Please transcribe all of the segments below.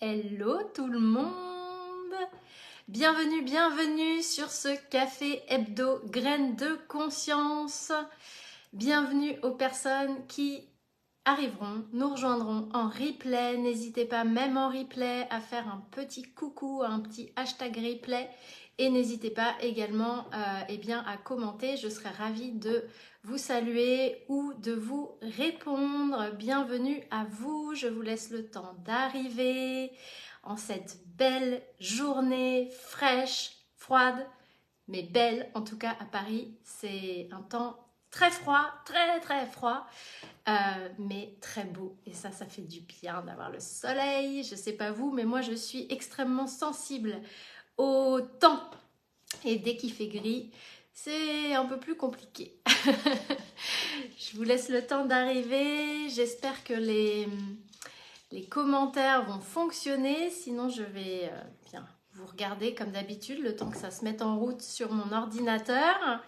Hello tout le monde! Bienvenue, bienvenue sur ce café hebdo graines de conscience. Bienvenue aux personnes qui arriveront, nous rejoindront en replay. N'hésitez pas même en replay à faire un petit coucou, un petit hashtag replay. Et n'hésitez pas également à commenter, je serai ravie de vous saluer ou de vous répondre. Bienvenue à vous, je vous laisse le temps d'arriver en cette belle journée fraîche, froide, mais belle. En tout cas à Paris, c'est un temps très froid, très froid, mais très beau. Et ça fait du bien d'avoir le soleil. Je sais pas vous, mais moi je suis extrêmement sensible au temps. Et dès qu'il fait gris, c'est un peu plus compliqué. Je vous laisse le temps d'arriver. J'espère que les commentaires vont fonctionner. Sinon, je vais bien vous regarder comme d'habitude le temps que ça se mette en route sur mon ordinateur.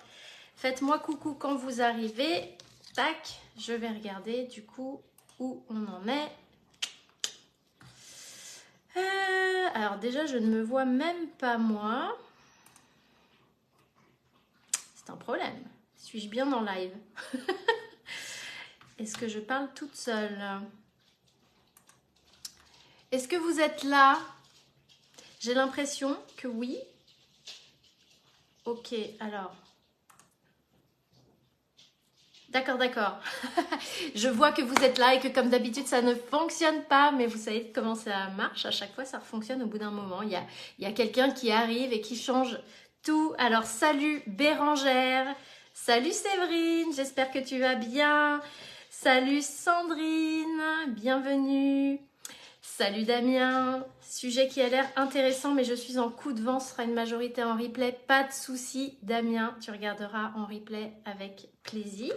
Faites-moi coucou quand vous arrivez. Tac, je vais regarder du coup où on en est. Alors déjà, je ne me vois même pas moi. C'est un problème. Suis-je bien en live? Est-ce que je parle toute seule? Est-ce que vous êtes là? J'ai l'impression que oui. Ok, alors. D'accord. Je vois que vous êtes là et que comme d'habitude ça ne fonctionne pas, mais vous savez comment ça marche. À chaque fois ça fonctionne au bout d'un moment. Il y a quelqu'un qui arrive et qui change tout. Alors salut Bérangère, salut Séverine, j'espère que tu vas bien. Salut Sandrine, bienvenue. Salut Damien, sujet qui a l'air intéressant mais je suis en coup de vent, ce sera une majorité en replay, pas de souci Damien, tu regarderas en replay avec plaisir.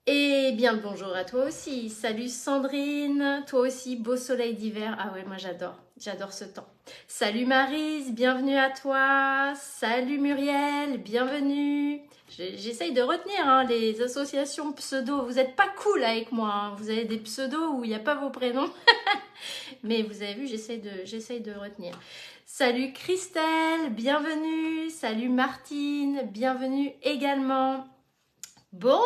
Et bien le bonjour à toi aussi, salut Sandrine, toi aussi beau soleil d'hiver, ah ouais moi j'adore ce temps. Salut Maryse, bienvenue à toi, salut Muriel, bienvenue. J'essaye de retenir hein, les associations pseudo, vous n'êtes pas cool avec moi, hein. Vous avez des pseudos où il n'y a pas vos prénoms. Mais vous avez vu, j'essaye de retenir. Salut Christelle, bienvenue. Salut Martine, bienvenue également. Bon,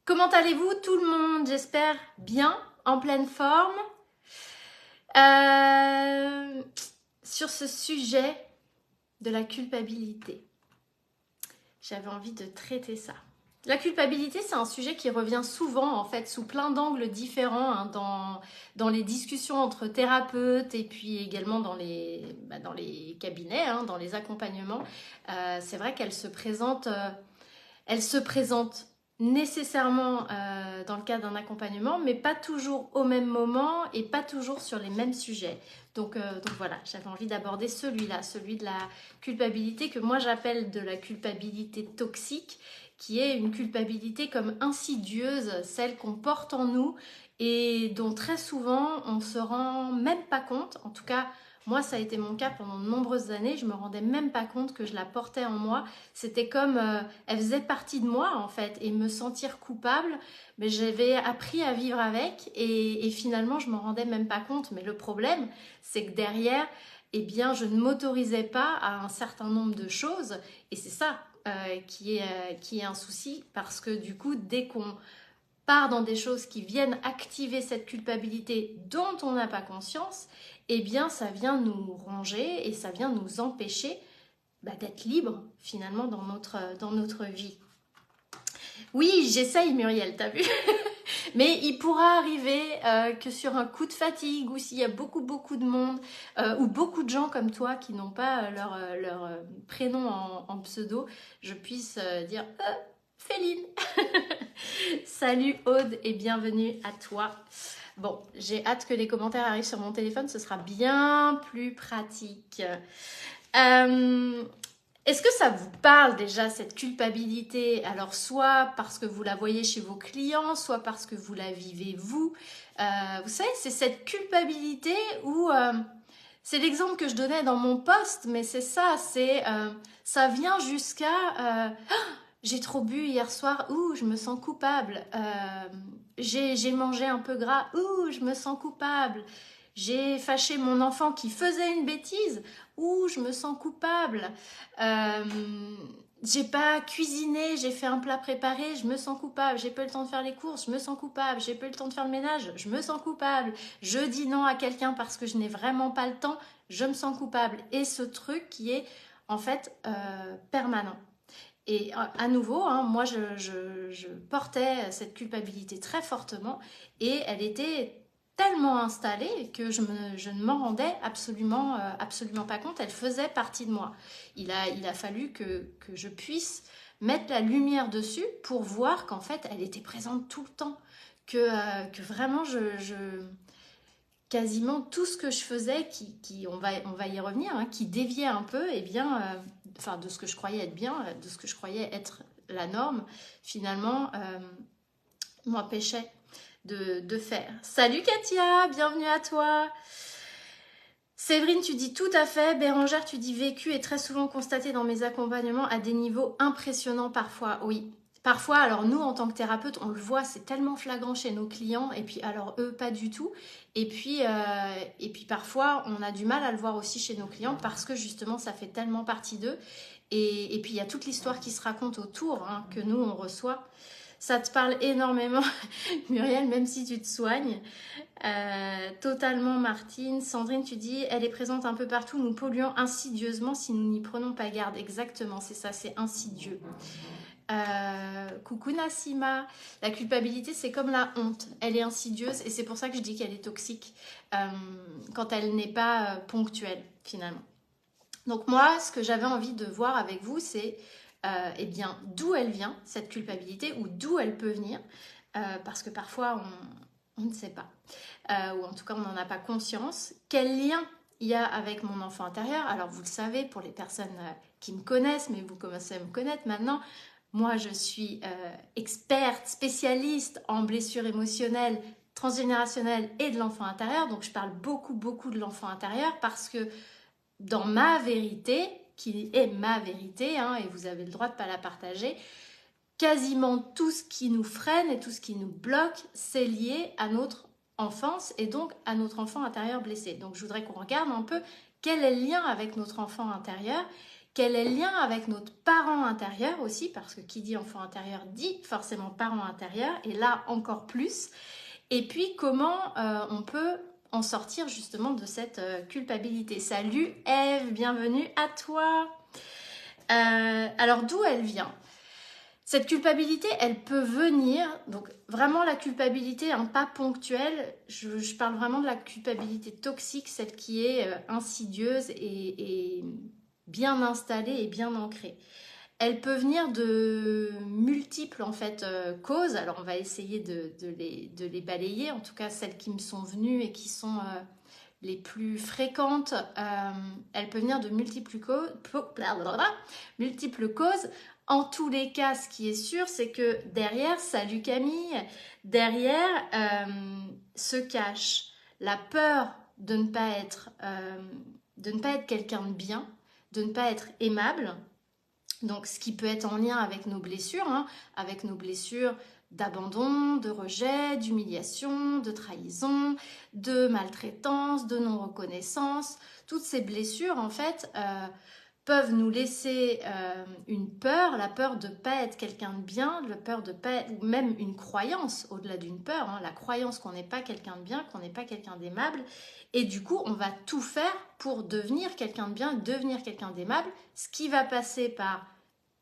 comment allez-vous tout le monde? J'espère bien, en pleine forme. Sur ce sujet de la culpabilité, j'avais envie de traiter ça. La culpabilité, c'est un sujet qui revient souvent, en fait, sous plein d'angles différents hein, dans les discussions entre thérapeutes et puis également dans les cabinets, hein, dans les accompagnements. C'est vrai qu'elle se présente nécessairement dans le cadre d'un accompagnement, mais pas toujours au même moment et pas toujours sur les mêmes sujets. Donc voilà, j'avais envie d'aborder celui-là, celui de la culpabilité que moi j'appelle de la culpabilité toxique, qui est une culpabilité comme insidieuse, celle qu'on porte en nous et dont très souvent on se rend même pas compte. En tout cas, moi ça a été mon cas pendant de nombreuses années, je me rendais même pas compte que je la portais en moi. C'était comme elle faisait partie de moi en fait, et me sentir coupable, mais j'avais appris à vivre avec et finalement je m'en rendais même pas compte. Mais le problème, c'est que derrière, eh bien, je ne m'autorisais pas à un certain nombre de choses et c'est ça qui est un souci parce que du coup, dès qu'on part dans des choses qui viennent activer cette culpabilité dont on n'a pas conscience, eh bien, ça vient nous ronger et ça vient nous empêcher d'être libre finalement dans notre vie. Oui, j'essaye Muriel, t'as vu? Mais il pourra arriver que sur un coup de fatigue ou s'il y a beaucoup de monde ou beaucoup de gens comme toi qui n'ont pas leur prénom en pseudo, je puisse dire Féline. Salut Aude et bienvenue à toi. Bon, j'ai hâte que les commentaires arrivent sur mon téléphone, ce sera bien plus pratique. Est-ce que ça vous parle déjà, cette culpabilité? Alors, soit parce que vous la voyez chez vos clients, soit parce que vous la vivez vous. Vous savez, c'est cette culpabilité où... c'est l'exemple que je donnais dans mon post, mais c'est ça, ça vient jusqu'à... j'ai trop bu hier soir, ouh, je me sens coupable. J'ai mangé un peu gras, ouh, je me sens coupable. J'ai fâché mon enfant qui faisait une bêtise, ouh, je me sens coupable. Euh, j'ai pas cuisiné, j'ai fait un plat préparé, je me sens coupable. J'ai pas eu le temps de faire les courses, je me sens coupable. J'ai pas eu le temps de faire le ménage, je me sens coupable. Je dis non à quelqu'un parce que je n'ai vraiment pas le temps, je me sens coupable. Et ce truc qui est en fait permanent. Et à nouveau, hein, moi, je portais cette culpabilité très fortement et elle était tellement installée que je ne m'en rendais absolument, absolument pas compte. Elle faisait partie de moi. Il a fallu que je puisse mettre la lumière dessus pour voir qu'en fait, elle était présente tout le temps. Que vraiment, quasiment tout ce que je faisais, on va y revenir, hein, qui déviait un peu, et bien, enfin, de ce que je croyais être bien, de ce que je croyais être la norme, finalement, m'empêchait de faire. Salut Katia, bienvenue à toi. Séverine, tu dis tout à fait. Bérangère, tu dis vécu et très souvent constaté dans mes accompagnements à des niveaux impressionnants parfois. Oui, parfois, alors nous en tant que thérapeute, on le voit, c'est tellement flagrant chez nos clients et puis alors eux, pas du tout. Et puis parfois, on a du mal à le voir aussi chez nos clients parce que justement, ça fait tellement partie d'eux. Et puis il y a toute l'histoire qui se raconte autour, hein, que nous, on reçoit. Ça te parle énormément, Muriel, même si tu te soignes. Totalement Martine. Sandrine, tu dis, elle est présente un peu partout, nous polluons insidieusement si nous n'y prenons pas garde. Exactement, c'est ça, c'est insidieux. Coucou Nassima, la culpabilité c'est comme la honte, elle est insidieuse et c'est pour ça que je dis qu'elle est toxique quand elle n'est pas ponctuelle finalement. Donc moi, ce que j'avais envie de voir avec vous, c'est eh bien d'où elle vient cette culpabilité ou d'où elle peut venir, parce que parfois on ne sait pas. Ou en tout cas on n'en a pas conscience. Quel lien il y a avec mon enfant intérieur? Alors vous le savez pour les personnes qui me connaissent, mais vous commencez à me connaître maintenant. Moi je suis experte, spécialiste en blessures émotionnelles, transgénérationnelles et de l'enfant intérieur. Donc je parle beaucoup de l'enfant intérieur parce que dans ma vérité, qui est ma vérité, hein, et vous avez le droit de ne pas la partager, quasiment tout ce qui nous freine et tout ce qui nous bloque, c'est lié à notre enfance et donc à notre enfant intérieur blessé. Donc je voudrais qu'on regarde un peu quel est le lien avec notre enfant intérieur, quel est le lien avec notre parent intérieur aussi, parce que qui dit enfant intérieur dit forcément parent intérieur, et là encore plus. Et puis comment on peut en sortir justement de cette culpabilité. Salut Eve, bienvenue à toi. Alors d'où elle vient? Cette culpabilité, elle peut venir, donc vraiment la culpabilité, hein, pas ponctuelle, je parle vraiment de la culpabilité toxique, celle qui est insidieuse et bien installée et bien ancrée. Elle peut venir de multiples en fait causes. Alors on va essayer de les balayer, en tout cas celles qui me sont venues et qui sont les plus fréquentes. Elle peut venir de multiples causes. En tous les cas, ce qui est sûr, c'est que derrière, salut Camille, derrière se cache la peur de ne pas être quelqu'un de bien, de ne pas être aimable. Donc, ce qui peut être en lien avec nos blessures, hein, avec nos blessures d'abandon, de rejet, d'humiliation, de trahison, de maltraitance, de non-reconnaissance. Toutes ces blessures, en fait, peuvent nous laisser une peur, la peur de ne pas être quelqu'un de bien, la peur de pas être, ou même une croyance, au-delà d'une peur, hein, la croyance qu'on n'est pas quelqu'un de bien, qu'on n'est pas quelqu'un d'aimable. Et du coup, on va tout faire pour devenir quelqu'un de bien, devenir quelqu'un d'aimable, ce qui va passer par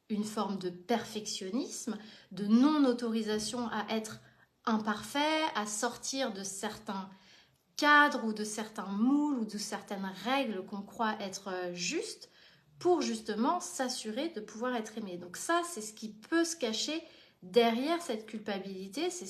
une forme de perfectionnisme, de non-autorisation à être imparfait, à sortir de certains cadres ou de certains moules ou de certaines règles qu'on croit être justes pour justement s'assurer de pouvoir être aimé. Donc ça, c'est ce qui peut se cacher derrière cette culpabilité, c'est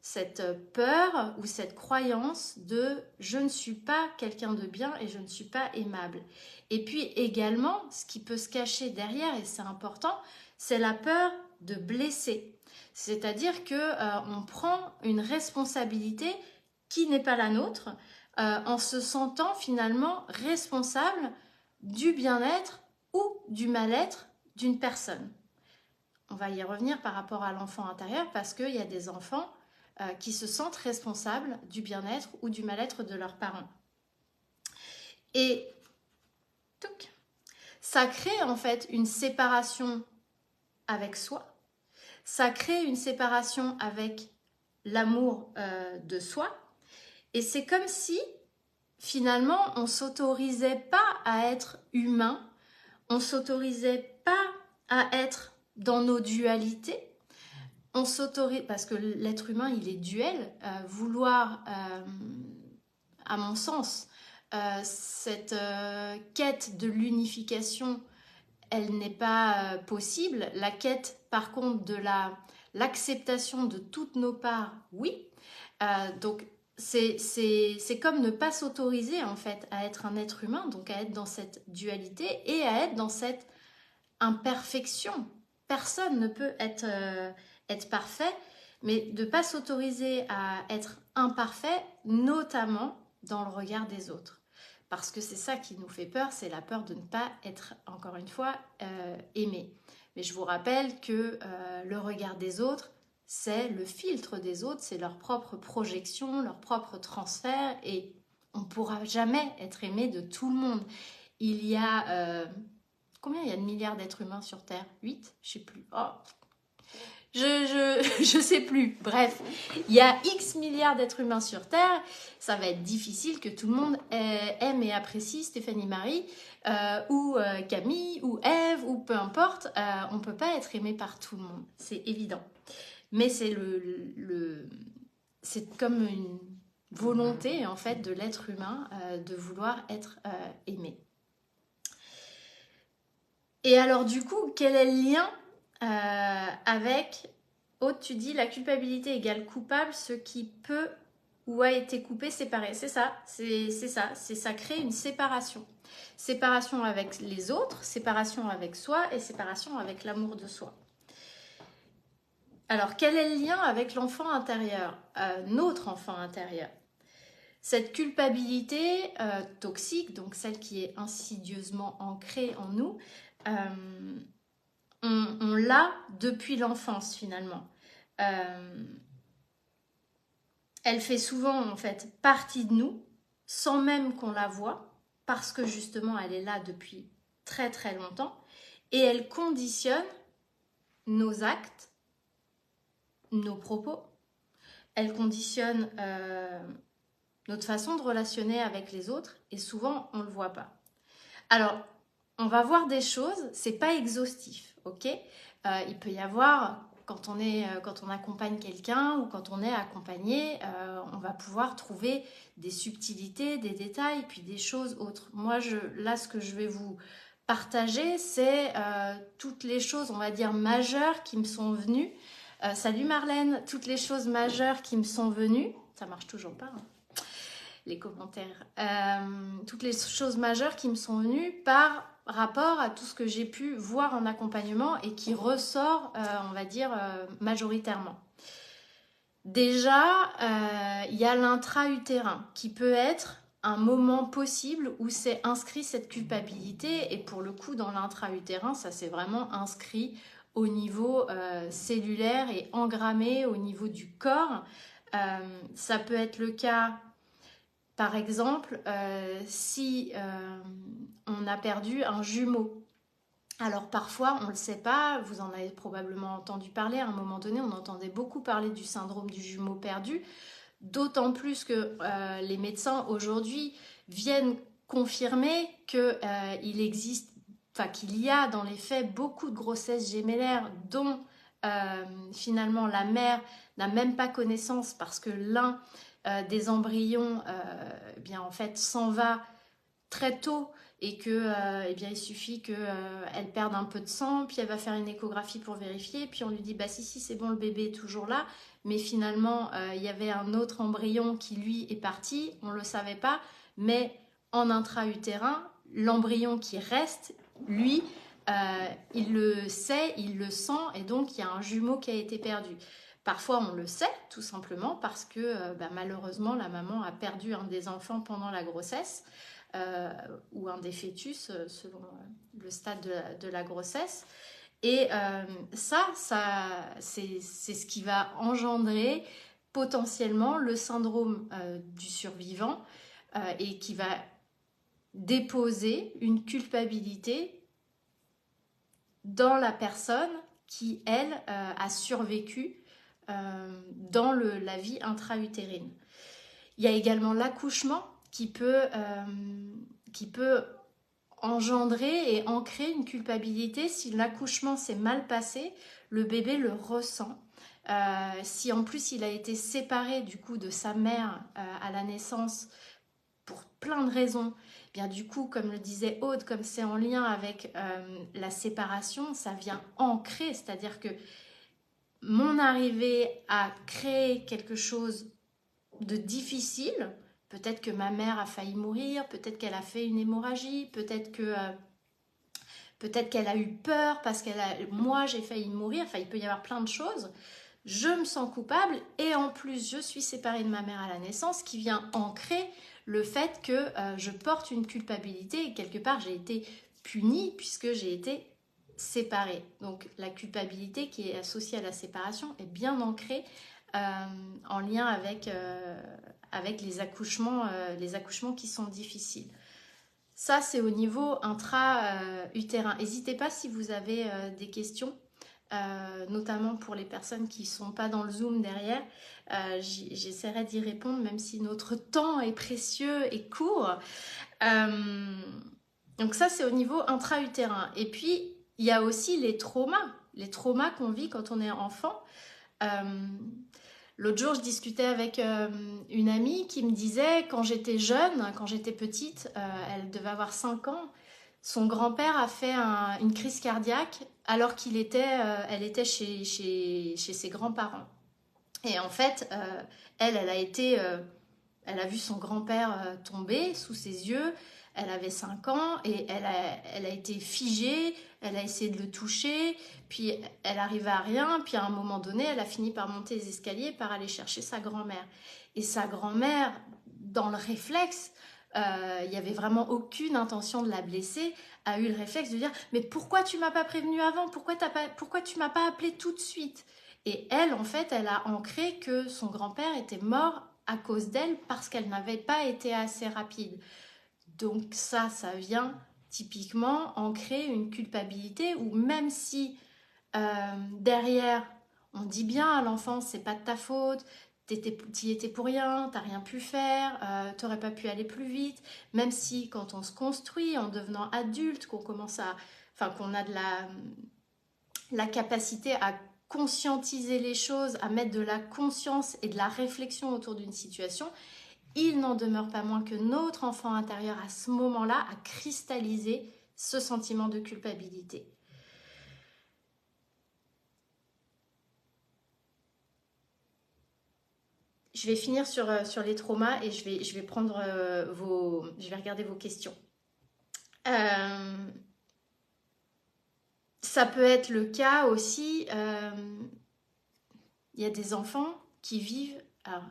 cette peur ou cette croyance de je ne suis pas quelqu'un de bien et je ne suis pas aimable. Et puis également, ce qui peut se cacher derrière, et c'est important, c'est la peur de blesser. C'est-à-dire que on prend une responsabilité qui n'est pas la nôtre, en se sentant finalement responsable du bien-être ou du mal-être d'une personne. On va y revenir par rapport à l'enfant intérieur parce qu'il y a des enfants qui se sentent responsables du bien-être ou du mal-être de leurs parents. Et ça crée en fait une séparation avec soi, ça crée une séparation avec l'amour de soi, et c'est comme si finalement on s'autorisait pas à être humain, on s'autorisait pas à être dans nos dualités, on s'autorise, parce que l'être humain il est duel, vouloir, à mon sens, cette quête de l'unification, elle n'est pas possible. La quête, par contre, de l'acceptation de toutes nos parts, oui. Donc, c'est comme ne pas s'autoriser, en fait, à être un être humain, donc à être dans cette dualité et à être dans cette imperfection. Personne ne peut être parfait, mais de ne pas s'autoriser à être imparfait, notamment dans le regard des autres. Parce que c'est ça qui nous fait peur, c'est la peur de ne pas être, encore une fois, aimé. Mais je vous rappelle que le regard des autres, c'est le filtre des autres, c'est leur propre projection, leur propre transfert, et on ne pourra jamais être aimé de tout le monde. Il y a... combien il y a de milliards d'êtres humains sur Terre? 8? Je sais plus. Oh, je sais plus. Bref, il y a X milliards d'êtres humains sur Terre. Ça va être difficile que tout le monde aime et apprécie Stéphanie Marie ou Camille ou Ève ou peu importe. On ne peut pas être aimé par tout le monde. C'est évident. Mais c'est c'est comme une volonté en fait de l'être humain de vouloir être aimé. Et alors du coup, quel est le lien avec, Aude, tu dis la culpabilité égale coupable, ce qui peut ou a été coupé, séparé. C'est ça, ça crée une séparation. Séparation avec les autres, séparation avec soi et séparation avec l'amour de soi. Alors, quel est le lien avec l'enfant intérieur, notre enfant intérieur? Cette culpabilité toxique, donc celle qui est insidieusement ancrée en nous, on l'a depuis l'enfance finalement. Elle fait souvent en fait partie de nous sans même qu'on la voie parce que justement elle est là depuis très très longtemps et elle conditionne nos actes, nos propos, elle conditionne notre façon de relationner avec les autres et souvent on ne le voit pas. Alors, on va voir des choses, c'est pas exhaustif, ok? Il peut y avoir, quand on accompagne quelqu'un ou quand on est accompagné, on va pouvoir trouver des subtilités, des détails, puis des choses autres. Moi, là, ce que je vais vous partager, c'est toutes les choses, on va dire, majeures qui me sont venues. Salut Marlène, toutes les choses majeures qui me sont venues. Ça marche toujours pas, hein, les commentaires. Toutes les choses majeures qui me sont venues par rapport à tout ce que j'ai pu voir en accompagnement et qui ressort, on va dire, majoritairement. Déjà, il y a l'intra-utérin qui peut être un moment possible où c'est inscrit cette culpabilité et pour le coup, dans l'intra-utérin, ça s'est vraiment inscrit au niveau cellulaire et engrammé au niveau du corps. Ça peut être le cas... Par exemple, si on a perdu un jumeau. Alors parfois, on ne le sait pas, vous en avez probablement entendu parler, à un moment donné, on entendait beaucoup parler du syndrome du jumeau perdu, d'autant plus que les médecins aujourd'hui viennent confirmer qu'il existe, enfin qu'il y a dans les faits beaucoup de grossesses gémellaires dont finalement la mère n'a même pas connaissance parce que l'un des embryons eh bien, en fait, s'en va très tôt et que eh bien, il suffit qu'elle perde un peu de sang, puis elle va faire une échographie pour vérifier, puis on lui dit bah si c'est bon, le bébé est toujours là, mais finalement il y avait un autre embryon qui lui est parti, on ne le savait pas, mais en intra-utérin, l'embryon qui reste, lui, il le sait, il le sent, et donc il y a un jumeau qui a été perdu. Parfois, on le sait, tout simplement, parce que malheureusement, la maman a perdu un des enfants pendant la grossesse, ou un des fœtus, selon le stade de la grossesse. Et ça c'est ce qui va engendrer potentiellement le syndrome du survivant et qui va déposer une culpabilité dans la personne qui, elle, a survécu dans la vie intra-utérine. Il y a également l'accouchement qui peut engendrer et ancrer une culpabilité. Si l'accouchement s'est mal passé, le bébé le ressent. Si en plus il a été séparé du coup de sa mère à la naissance pour plein de raisons, eh bien du coup, comme le disait Aude, comme c'est en lien avec la séparation, ça vient ancrer, c'est-à-dire que mon arrivée a créé quelque chose de difficile. Peut-être que ma mère a failli mourir, peut-être qu'elle a fait une hémorragie, peut-être qu'elle a eu peur parce moi j'ai failli mourir. Enfin, il peut y avoir plein de choses. Je me sens coupable et en plus je suis séparée de ma mère à la naissance, qui vient ancrer le fait que je porte une culpabilité et quelque part j'ai été punie puisque j'ai été séparée. Donc la culpabilité qui est associée à la séparation est bien ancrée en lien avec les accouchements qui sont difficiles. Ça, c'est au niveau intra-utérin. N'hésitez pas si vous avez des questions, notamment pour les personnes qui ne sont pas dans le Zoom derrière. J'essaierai d'y répondre, même si notre temps est précieux et court. Donc ça, c'est au niveau intra-utérin. Et puis, il y a aussi les traumas qu'on vit quand on est enfant. L'autre jour, je discutais avec une amie qui me disait, quand j'étais jeune, quand j'étais petite, elle devait avoir 5 ans, son grand-père a fait une crise cardiaque alors elle était chez ses grands-parents. Et en fait, elle a vu son grand-père tomber sous ses yeux. Elle avait 5 ans et elle a été figée, elle a essayé de le toucher, puis elle n'arrivait à rien, puis à un moment donné, elle a fini par monter les escaliers, par aller chercher sa grand-mère. Et sa grand-mère, dans le réflexe, il n'y avait vraiment aucune intention de la blesser, a eu le réflexe de dire « Mais pourquoi tu m'as pas prévenu avant? Pourquoi tu m'as pas appelé tout de suite ?» Et elle, en fait, elle a ancré que son grand-père était mort à cause d'elle parce qu'elle n'avait pas été assez rapide. Donc ça vient typiquement ancrer une culpabilité où même si derrière on dit bien à l'enfant c'est pas de ta faute, t'y étais pour rien, t'as rien pu faire, t'aurais pas pu aller plus vite, même si quand on se construit en devenant adulte, qu'on a de la capacité à conscientiser les choses, à mettre de la conscience et de la réflexion autour d'une situation, il n'en demeure pas moins que notre enfant intérieur, à ce moment-là, a cristallisé ce sentiment de culpabilité. Je vais finir sur les traumas et je vais prendre je vais regarder vos questions. Ça peut être le cas aussi, il y a des enfants qui vivent. Alors,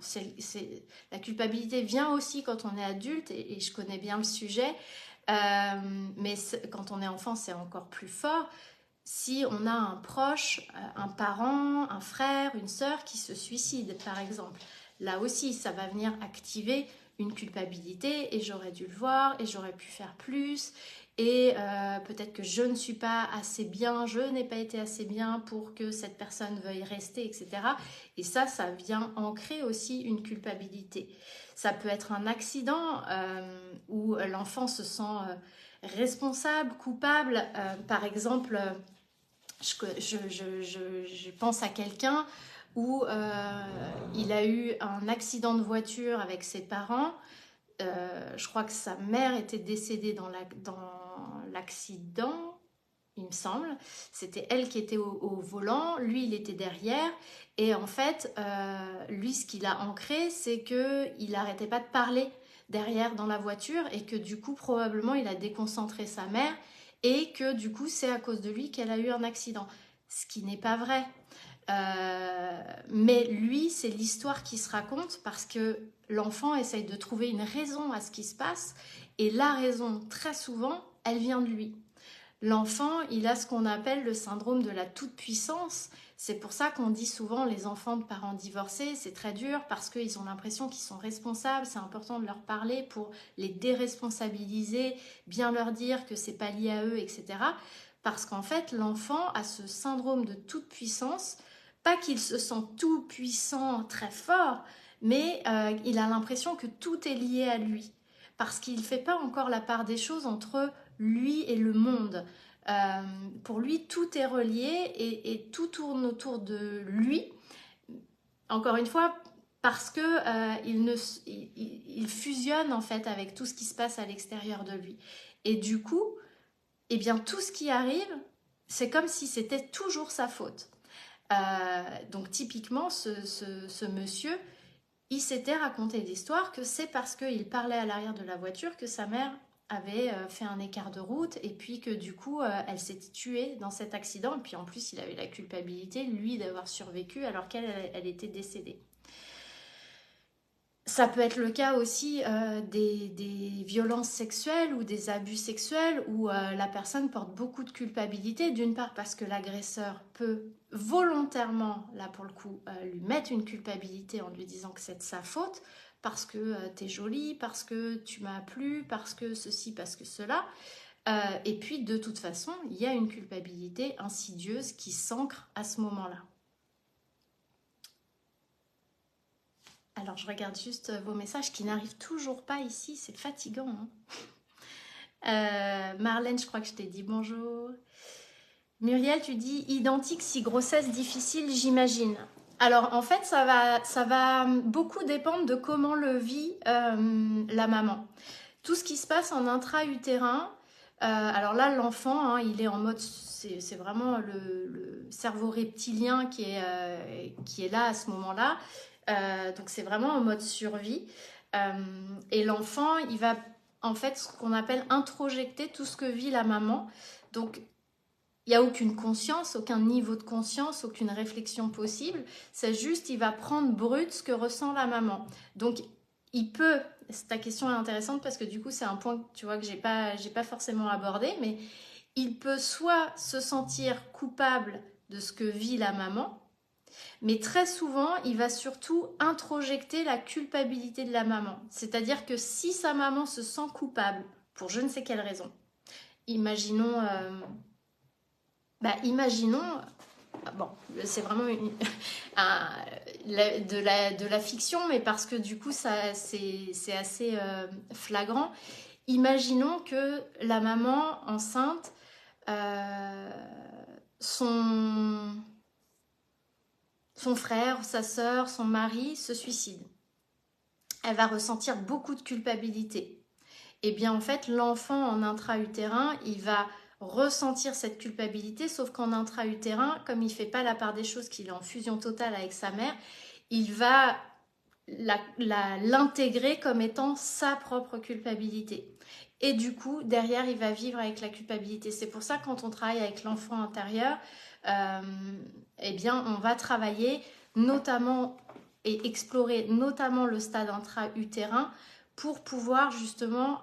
la culpabilité vient aussi quand on est adulte et je connais bien le sujet, mais quand on est enfant, c'est encore plus fort. Si on a un proche, un parent, un frère, une sœur qui se suicide, par exemple, là aussi, ça va venir activer une culpabilité et j'aurais dû le voir et j'aurais pu faire plus et peut-être que je ne suis pas assez bien, je n'ai pas été assez bien pour que cette personne veuille rester, etc. Et ça vient ancrer aussi une culpabilité. Ça peut être un accident où l'enfant se sent responsable, coupable. Par exemple, je pense à quelqu'un où il a eu un accident de voiture avec ses parents. Je crois que sa mère était décédée dans l'accident, il me semble. C'était elle qui était au volant, lui il était derrière. Et en fait, lui ce qu'il a ancré, c'est qu'il n'arrêtait pas de parler derrière dans la voiture et que du coup probablement il a déconcentré sa mère et que du coup c'est à cause de lui qu'elle a eu un accident. Ce qui n'est pas vrai. Mais lui, c'est l'histoire qui se raconte parce que l'enfant essaye de trouver une raison à ce qui se passe et la raison, très souvent, elle vient de lui. L'enfant, il a ce qu'on appelle le syndrome de la toute-puissance, C'est pour ça qu'on dit souvent les enfants de parents divorcés, c'est très dur parce qu'ils ont l'impression qu'ils sont responsables. C'est important de leur parler pour les déresponsabiliser, bien leur dire que c'est pas lié à eux, etc. Parce qu'en fait, l'enfant a ce syndrome de toute puissance, pas qu'il se sent tout puissant, très fort, mais il a l'impression que tout est lié à lui. Parce qu'il ne fait pas encore la part des choses entre lui et le monde. Pour lui, tout est relié et tout tourne autour de lui. Encore une fois, parce que il fusionne en fait avec tout ce qui se passe à l'extérieur de lui. Et du coup, eh bien, tout ce qui arrive, c'est comme si c'était toujours sa faute. Donc typiquement, ce monsieur, il s'était raconté l'histoire que c'est parce qu'il parlait à l'arrière de la voiture que sa mère avait fait un écart de route et puis que du coup elle s'était tuée dans cet accident et puis en plus il avait la culpabilité lui d'avoir survécu alors qu'elle elle était décédée. Ça peut être le cas aussi des violences sexuelles ou des abus sexuels où la personne porte beaucoup de culpabilité, d'une part parce que l'agresseur peut volontairement, là pour le coup, lui mettre une culpabilité en lui disant que c'est de sa faute, parce que t'es jolie, parce que tu m'as plu, parce que ceci, parce que cela. Et puis de toute façon, il y a une culpabilité insidieuse qui s'ancre à ce moment-là. Alors, je regarde juste vos messages qui n'arrivent toujours pas ici. C'est fatigant. Marlène, je crois que je t'ai dit bonjour. Muriel, tu dis identique si grossesse difficile, j'imagine. Alors, en fait, ça va beaucoup dépendre de comment le vit la maman. Tout ce qui se passe en intra-utérin, alors là, l'enfant, il est en mode... C'est vraiment le cerveau reptilien qui est là à ce moment-là. Donc c'est vraiment en mode survie. Et l'enfant, il va en fait ce qu'on appelle introjecter tout ce que vit la maman. Donc il n'y a aucune conscience, aucun niveau de conscience, aucune réflexion possible. C'est juste, il va prendre brut ce que ressent la maman. Donc il peut, ta question est intéressante parce que du coup c'est un point tu vois, que j'ai pas forcément abordé, mais il peut soit se sentir coupable de ce que vit la maman, mais très souvent, il va surtout introjecter la culpabilité de la maman. C'est-à-dire que si sa maman se sent coupable, pour je ne sais quelle raison, imaginons, bon, c'est vraiment de la fiction, mais parce que du coup, c'est assez flagrant. Imaginons que la maman enceinte, son frère, sa sœur, son mari se suicide. Elle va ressentir beaucoup de culpabilité. Et bien en fait, l'enfant en intra-utérin, il va ressentir cette culpabilité, sauf qu'en intra-utérin, comme il ne fait pas la part des choses, qu'il est en fusion totale avec sa mère, il va l'intégrer comme étant sa propre culpabilité. Et du coup, derrière, il va vivre avec la culpabilité. C'est pour ça que quand on travaille avec l'enfant intérieur, eh bien, on va travailler notamment et explorer notamment le stade intra-utérin pour pouvoir justement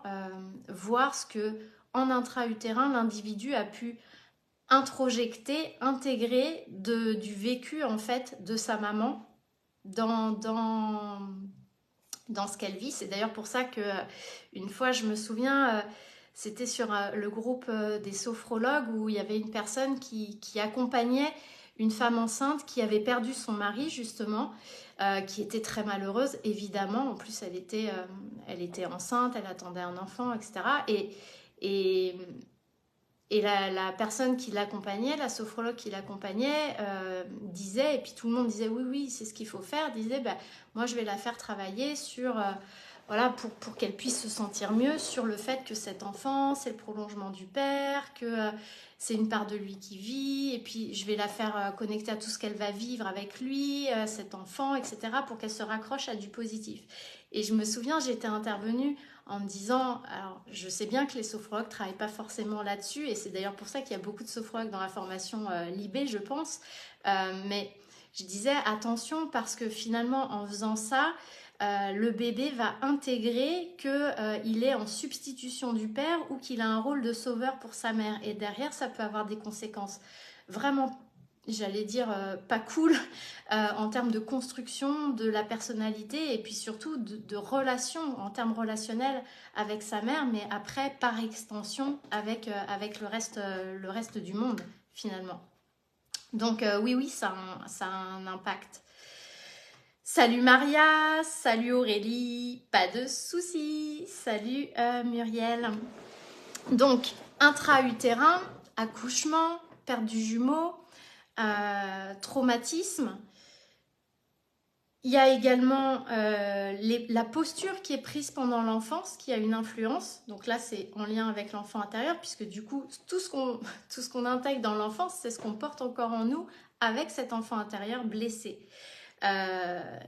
voir ce que en intra-utérin l'individu a pu introjecter, intégrer du vécu en fait de sa maman dans ce qu'elle vit. C'est d'ailleurs pour ça que une fois, je me souviens, c'était sur le groupe des sophrologues où il y avait une personne qui accompagnait une femme enceinte qui avait perdu son mari justement, qui était très malheureuse évidemment. En plus, elle était enceinte, elle attendait un enfant, etc. Et la personne qui l'accompagnait, la sophrologue qui l'accompagnait, disait, et puis tout le monde disait oui, c'est ce qu'il faut faire, disait, moi je vais la faire travailler sur, voilà, pour qu'elle puisse se sentir mieux, sur le fait que cet enfant, c'est le prolongement du père, que c'est une part de lui qui vit, et puis je vais la faire connecter à tout ce qu'elle va vivre avec lui, cet enfant, etc., pour qu'elle se raccroche à du positif. Et je me souviens, j'étais intervenue en me disant, alors je sais bien que les sophrologues ne travaillent pas forcément là-dessus, et c'est d'ailleurs pour ça qu'il y a beaucoup de sophrologues dans la formation Libé, je pense, mais je disais attention parce que finalement en faisant ça, le bébé va intégrer qu'il est en substitution du père ou qu'il a un rôle de sauveur pour sa mère, et derrière ça peut avoir des conséquences vraiment j'allais dire, pas cool en termes de construction de la personnalité et puis surtout de relation, en termes relationnels avec sa mère, mais après, par extension, avec le reste du monde, finalement. Donc oui, ça a un impact. Salut Maria, salut Aurélie, pas de soucis, salut Muriel. Donc, intra-utérin, accouchement, perte du jumeau, traumatisme. Il y a également la posture qui est prise pendant l'enfance qui a une influence. Donc là, c'est en lien avec l'enfant intérieur, puisque du coup, tout ce qu'on intègre dans l'enfance, c'est ce qu'on porte encore en nous avec cet enfant intérieur blessé.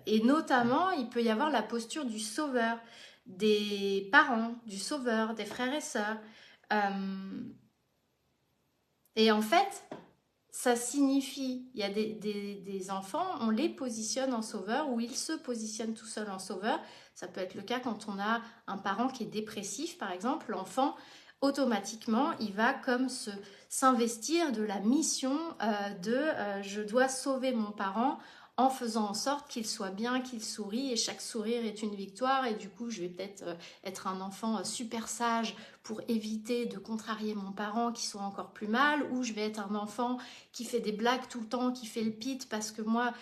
Et notamment, il peut y avoir la posture du sauveur, des parents, du sauveur, des frères et sœurs. Et en fait, ça signifie, il y a des enfants, on les positionne en sauveur ou ils se positionnent tout seuls en sauveur. Ça peut être le cas quand on a un parent qui est dépressif, par exemple. L'enfant, automatiquement, il va comme s'investir de la mission je dois sauver mon parent en faisant en sorte qu'il soit bien, qu'il sourie, et chaque sourire est une victoire, et du coup je vais peut-être être un enfant super sage pour éviter de contrarier mon parent qui soit encore plus mal, ou je vais être un enfant qui fait des blagues tout le temps, qui fait le pit parce que moi,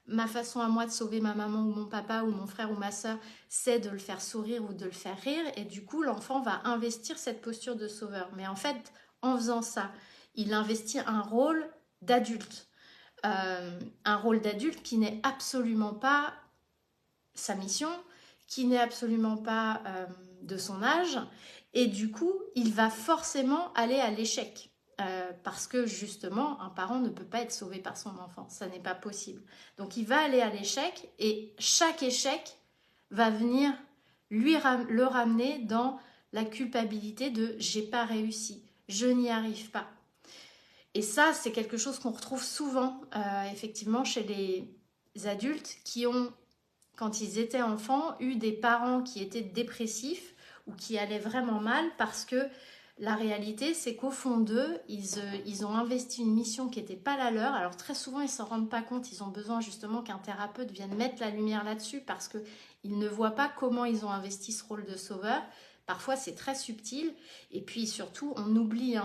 ma façon à moi de sauver ma maman ou mon papa ou mon frère ou ma soeur, c'est de le faire sourire ou de le faire rire, et du coup l'enfant va investir cette posture de sauveur. Mais en fait, en faisant ça, il investit un rôle d'adulte. Un rôle d'adulte qui n'est absolument pas sa mission, qui n'est absolument pas de son âge, et du coup, il va forcément aller à l'échec. Parce que justement, un parent ne peut pas être sauvé par son enfant, ça n'est pas possible. Donc il va aller à l'échec, et chaque échec va venir le ramener dans la culpabilité de j'ai pas réussi, je n'y arrive pas. Et ça, c'est quelque chose qu'on retrouve souvent, effectivement, chez les adultes qui ont, quand ils étaient enfants, eu des parents qui étaient dépressifs ou qui allaient vraiment mal, parce que la réalité, c'est qu'au fond d'eux, ils ont investi une mission qui n'était pas la leur. Alors très souvent, ils ne s'en rendent pas compte. Ils ont besoin justement qu'un thérapeute vienne mettre la lumière là-dessus, parce qu'ils ne voient pas comment ils ont investi ce rôle de sauveur. Parfois, c'est très subtil. Et puis surtout, on oublie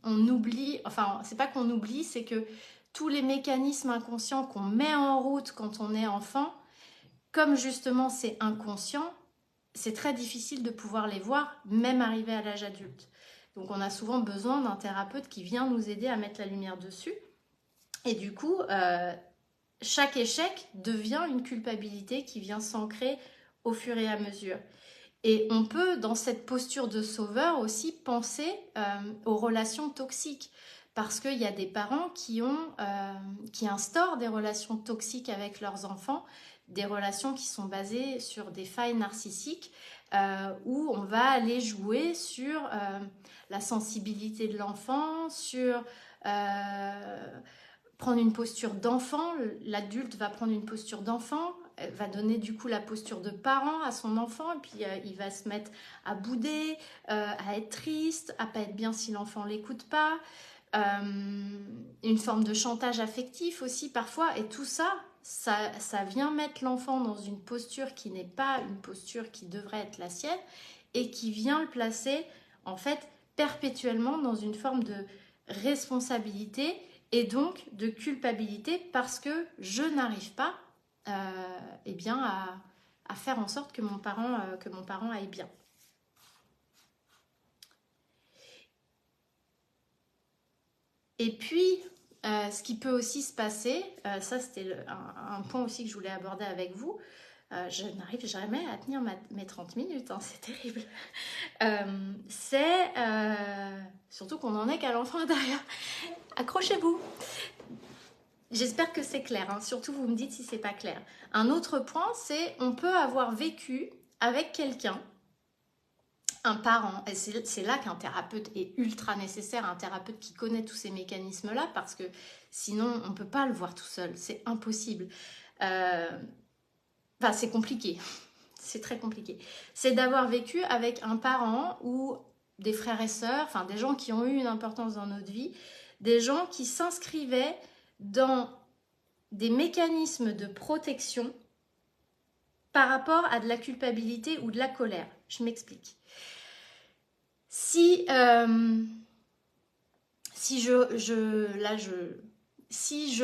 on oublie. Enfin, c'est pas qu'on oublie, c'est que tous les mécanismes inconscients qu'on met en route quand on est enfant, comme justement c'est inconscient, c'est très difficile de pouvoir les voir, même arrivé à l'âge adulte. Donc on a souvent besoin d'un thérapeute qui vient nous aider à mettre la lumière dessus. Et du coup, chaque échec devient une culpabilité qui vient s'ancrer au fur et à mesure. Et on peut, dans cette posture de sauveur, aussi penser aux relations toxiques. Parce qu'il y a des parents qui instaurent des relations toxiques avec leurs enfants, des relations qui sont basées sur des failles narcissiques, où on va aller jouer sur la sensibilité de l'enfant, sur prendre une posture d'enfant. L'adulte va prendre une posture d'enfant, va donner du coup la posture de parent à son enfant, et puis il va se mettre à bouder, à être triste, à pas être bien si l'enfant l'écoute pas, une forme de chantage affectif aussi parfois, et tout ça, ça vient mettre l'enfant dans une posture qui n'est pas une posture qui devrait être la sienne, et qui vient le placer en fait perpétuellement dans une forme de responsabilité et donc de culpabilité, parce que je n'arrive pas eh bien à faire en sorte que mon parent aille bien. Et puis, ce qui peut aussi se passer, ça c'était un point aussi que je voulais aborder avec vous, je n'arrive jamais à tenir mes 30 minutes, hein, c'est terrible. C'est surtout qu'on en est qu'à l'enfant intérieur. Accrochez-vous. J'espère que c'est clair, hein. Surtout vous me dites si c'est pas clair. Un autre point, c'est on peut avoir vécu avec quelqu'un, un parent, et c'est là qu'un thérapeute est ultra nécessaire, un thérapeute qui connaît tous ces mécanismes-là, parce que sinon on ne peut pas le voir tout seul, c'est impossible. Enfin, c'est compliqué, c'est très compliqué. C'est d'avoir vécu avec un parent ou des frères et sœurs, enfin des gens qui ont eu une importance dans notre vie, des gens qui s'inscrivaient dans des mécanismes de protection par rapport à de la culpabilité ou de la colère. Je m'explique. Si je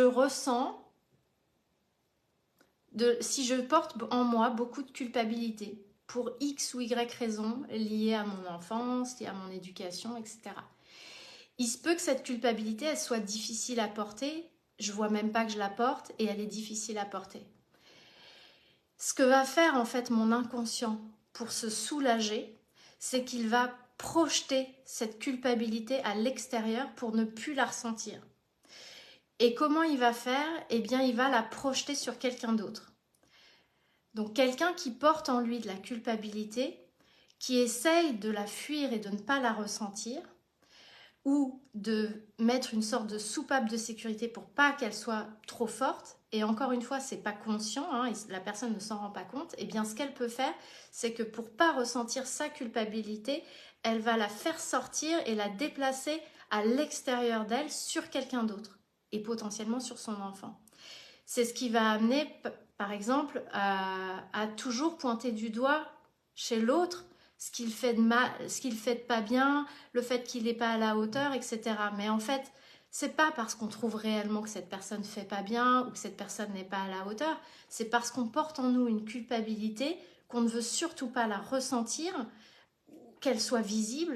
ressens, si je porte en moi beaucoup de culpabilité pour X ou Y raisons liées à mon enfance, liées à mon éducation, etc. Il se peut que cette culpabilité, elle soit difficile à porter. Je vois même pas que je la porte et elle est difficile à porter. Ce que va faire en fait mon inconscient pour se soulager, c'est qu'il va projeter cette culpabilité à l'extérieur pour ne plus la ressentir. Et comment il va faire? Eh bien, il va la projeter sur quelqu'un d'autre. Donc, quelqu'un qui porte en lui de la culpabilité, qui essaye de la fuir et de ne pas la ressentir, ou de mettre une sorte de soupape de sécurité pour pas qu'elle soit trop forte, et encore une fois, c'est pas conscient, hein, la personne ne s'en rend pas compte, et bien ce qu'elle peut faire, c'est que pour pas ressentir sa culpabilité, elle va la faire sortir et la déplacer à l'extérieur d'elle sur quelqu'un d'autre, et potentiellement sur son enfant. C'est ce qui va amener, par exemple, à toujours pointer du doigt chez l'autre ce qu'il fait de mal, ce qu'il fait de pas bien, le fait qu'il n'est pas à la hauteur, etc. Mais en fait, c'est pas parce qu'on trouve réellement que cette personne fait pas bien ou que cette personne n'est pas à la hauteur, c'est parce qu'on porte en nous une culpabilité qu'on ne veut surtout pas la ressentir, qu'elle soit visible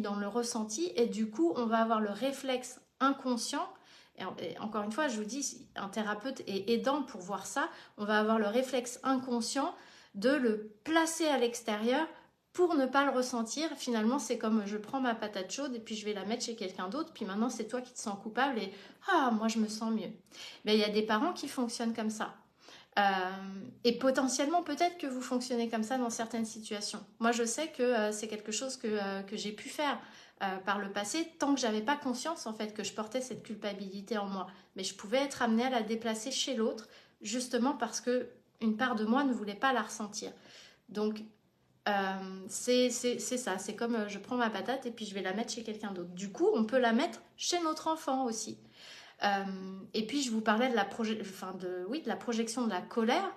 dans le ressenti, et du coup, on va avoir le réflexe inconscient. Et encore une fois, je vous dis, un thérapeute est aidant pour voir ça. On va avoir le réflexe inconscient de le placer à l'extérieur pour ne pas le ressentir. Finalement, c'est comme je prends ma patate chaude et puis je vais la mettre chez quelqu'un d'autre, puis maintenant c'est toi qui te sens coupable et moi je me sens mieux. Mais il y a des parents qui fonctionnent comme ça. Et potentiellement peut-être que vous fonctionnez comme ça dans certaines situations. Moi je sais que c'est quelque chose que j'ai pu faire par le passé, tant que j'avais pas conscience en fait que je portais cette culpabilité en moi. Mais je pouvais être amenée à la déplacer chez l'autre, justement parce que une part de moi ne voulait pas la ressentir. Donc c'est ça, c'est comme je prends ma patate et puis je vais la mettre chez quelqu'un d'autre. Du coup, on peut la mettre chez notre enfant aussi. Et puis, je vous parlais de la projection de la colère.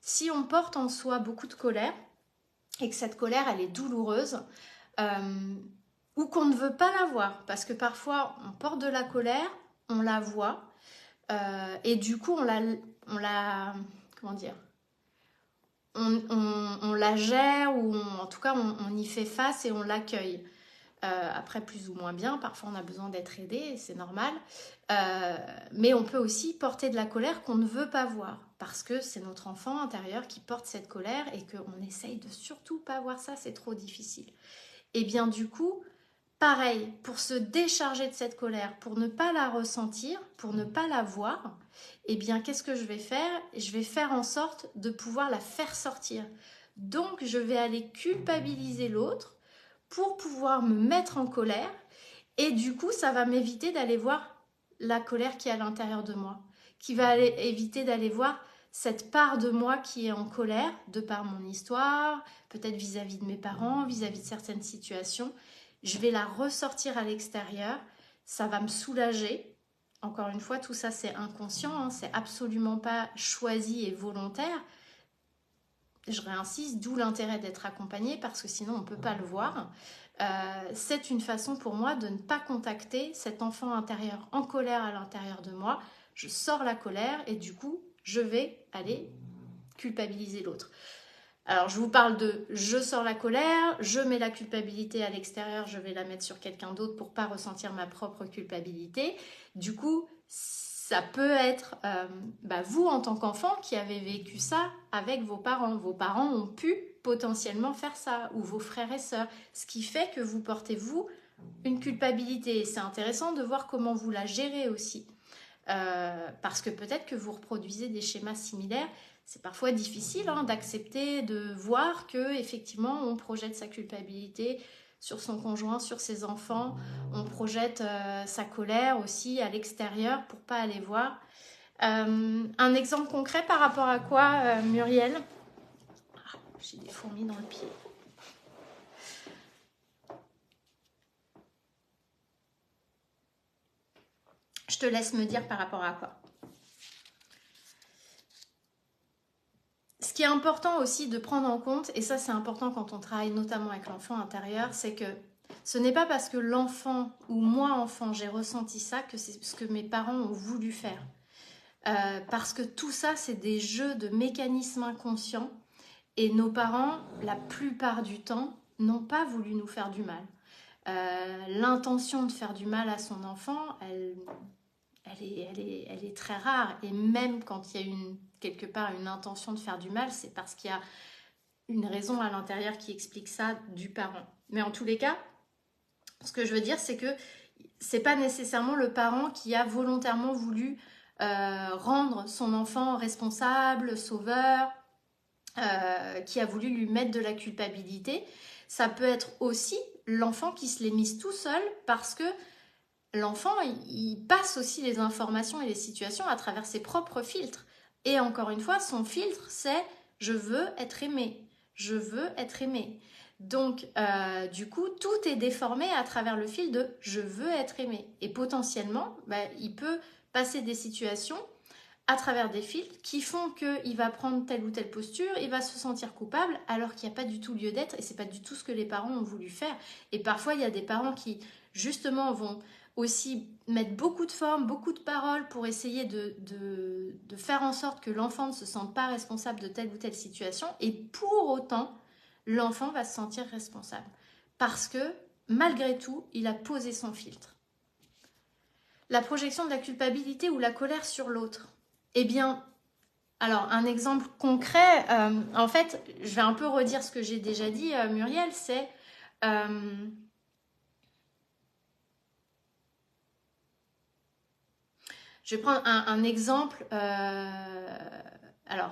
Si on porte en soi beaucoup de colère et que cette colère, elle est douloureuse, ou qu'on ne veut pas la voir, parce que parfois, on porte de la colère, on la voit, et du coup, comment dire, on la gère, ou en tout cas, on y fait face et on l'accueille. Après, plus ou moins bien, parfois on a besoin d'être aidé, c'est normal. Mais on peut aussi porter de la colère qu'on ne veut pas voir, parce que c'est notre enfant intérieur qui porte cette colère et qu'on essaye de surtout pas voir ça, c'est trop difficile. Et bien du coup, pareil, pour se décharger de cette colère, pour ne pas la ressentir, pour ne pas la voir, eh bien qu'est-ce que je vais faire? Je vais faire en sorte de pouvoir la faire sortir. Donc je vais aller culpabiliser l'autre pour pouvoir me mettre en colère, et du coup ça va m'éviter d'aller voir la colère qui est à l'intérieur de moi, qui va éviter d'aller voir cette part de moi qui est en colère de par mon histoire, peut-être vis-à-vis de mes parents, vis-à-vis de certaines situations. Je vais la ressortir à l'extérieur, ça va me soulager. Encore une fois, tout ça c'est inconscient, hein, c'est absolument pas choisi et volontaire. Je réinsiste, d'où l'intérêt d'être accompagné, parce que sinon on ne peut pas le voir. C'est une façon pour moi de ne pas contacter cet enfant intérieur en colère à l'intérieur de moi. Je sors la colère et du coup, je vais aller culpabiliser l'autre. Alors, je vous parle de je sors la colère, je mets la culpabilité à l'extérieur, je vais la mettre sur quelqu'un d'autre pour pas ressentir ma propre culpabilité. Du coup, ça peut être vous en tant qu'enfant qui avez vécu ça avec vos parents. Vos parents ont pu potentiellement faire ça, ou vos frères et sœurs, ce qui fait que vous portez, vous, une culpabilité. Et c'est intéressant de voir comment vous la gérez aussi. Parce que peut-être que vous reproduisez des schémas similaires. C'est parfois difficile d'accepter, de voir que effectivement on projette sa culpabilité sur son conjoint, sur ses enfants, on projette sa colère aussi à l'extérieur pour pas aller voir. Un exemple concret par rapport à quoi, Muriel? J'ai des fourmis dans le pied. te laisse me dire par rapport à quoi. Ce qui est important aussi de prendre en compte, et ça c'est important quand on travaille notamment avec l'enfant intérieur, c'est que ce n'est pas parce que l'enfant ou moi enfant j'ai ressenti ça que c'est ce que mes parents ont voulu faire. Parce que tout ça c'est des jeux de mécanismes inconscients et nos parents, la plupart du temps, n'ont pas voulu nous faire du mal. L'intention de faire du mal à son enfant, elle est très rare. Et même quand il y a quelque part une intention de faire du mal, c'est parce qu'il y a une raison à l'intérieur qui explique ça du parent. Mais en tous les cas, ce que je veux dire, c'est que c'est pas nécessairement le parent qui a volontairement voulu rendre son enfant responsable, sauveur, qui a voulu lui mettre de la culpabilité. Ça peut être aussi l'enfant qui se l'est mise tout seul parce que l'enfant, il passe aussi les informations et les situations à travers ses propres filtres. Et encore une fois, son filtre, c'est « je veux être aimé ». Je veux être aimé. Donc, du coup, tout est déformé à travers le fil de « je veux être aimé ». Et potentiellement, il peut passer des situations à travers des filtres qui font qu'il va prendre telle ou telle posture, il va se sentir coupable alors qu'il n'y a pas du tout lieu d'être et c'est pas du tout ce que les parents ont voulu faire. Et parfois, il y a des parents qui, justement, vont aussi mettre beaucoup de formes, beaucoup de paroles pour essayer de faire en sorte que l'enfant ne se sente pas responsable de telle ou telle situation et pour autant, l'enfant va se sentir responsable parce que, malgré tout, il a posé son filtre. La projection de la culpabilité ou la colère sur l'autre. Eh bien, alors un exemple concret, en fait, je vais un peu redire ce que j'ai déjà dit, Muriel, c'est je vais prendre un exemple, alors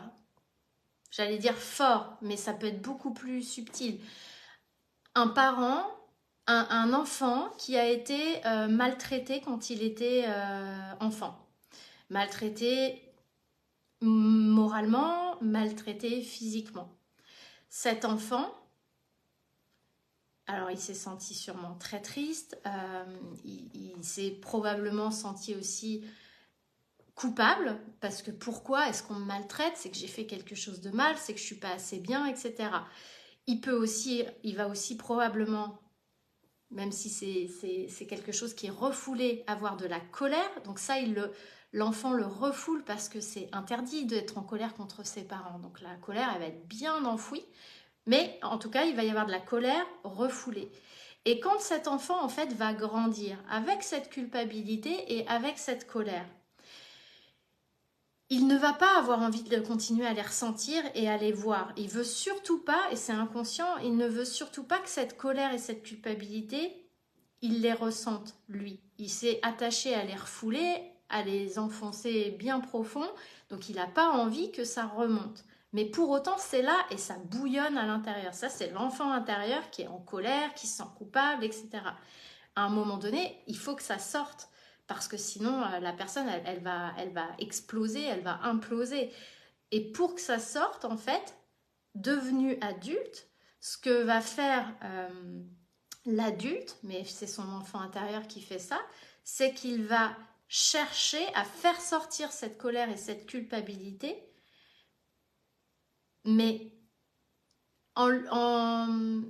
j'allais dire fort, mais ça peut être beaucoup plus subtil. Un parent, un enfant qui a été maltraité quand il était enfant. Maltraité moralement, maltraité physiquement. Cet enfant, alors il s'est senti sûrement très triste, il s'est probablement senti aussi coupable, parce que pourquoi est-ce qu'on me maltraite? C'est que j'ai fait quelque chose de mal, c'est que je suis pas assez bien, etc. Il va aussi probablement, même si c'est quelque chose qui est refoulé, avoir de la colère. Donc ça, l'enfant le refoule parce que c'est interdit d'être en colère contre ses parents. Donc la colère, elle va être bien enfouie. Mais en tout cas, il va y avoir de la colère refoulée. Et quand cet enfant, en fait, va grandir avec cette culpabilité et avec cette colère, il ne va pas avoir envie de continuer à les ressentir et à les voir. Il veut surtout pas, et c'est inconscient, il ne veut surtout pas que cette colère et cette culpabilité, il les ressente, lui. Il s'est attaché à les refouler, à les enfoncer bien profond, donc il n'a pas envie que ça remonte. Mais pour autant, c'est là et ça bouillonne à l'intérieur. Ça, c'est l'enfant intérieur qui est en colère, qui se sent coupable, etc. À un moment donné, il faut que ça sorte parce que sinon, la personne, elle va exploser, elle va imploser. Et pour que ça sorte, en fait, devenu adulte, ce que va faire l'adulte, mais c'est son enfant intérieur qui fait ça, c'est qu'il va chercher à faire sortir cette colère et cette culpabilité, mais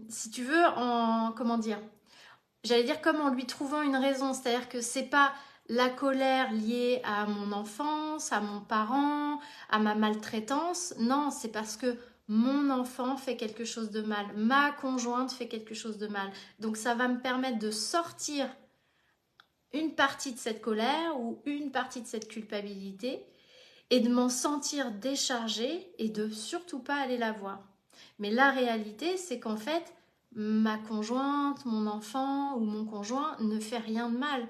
si tu veux, comment dire, j'allais dire comme en lui trouvant une raison, c'est-à-dire que c'est pas la colère liée à mon enfance, à mon parent, à ma maltraitance, non, c'est parce que mon enfant fait quelque chose de mal, ma conjointe fait quelque chose de mal. Donc ça va me permettre de sortir une partie de cette colère ou une partie de cette culpabilité et de m'en sentir déchargée et de surtout pas aller la voir. Mais la réalité, c'est qu'en fait, ma conjointe, mon enfant ou mon conjoint ne fait rien de mal,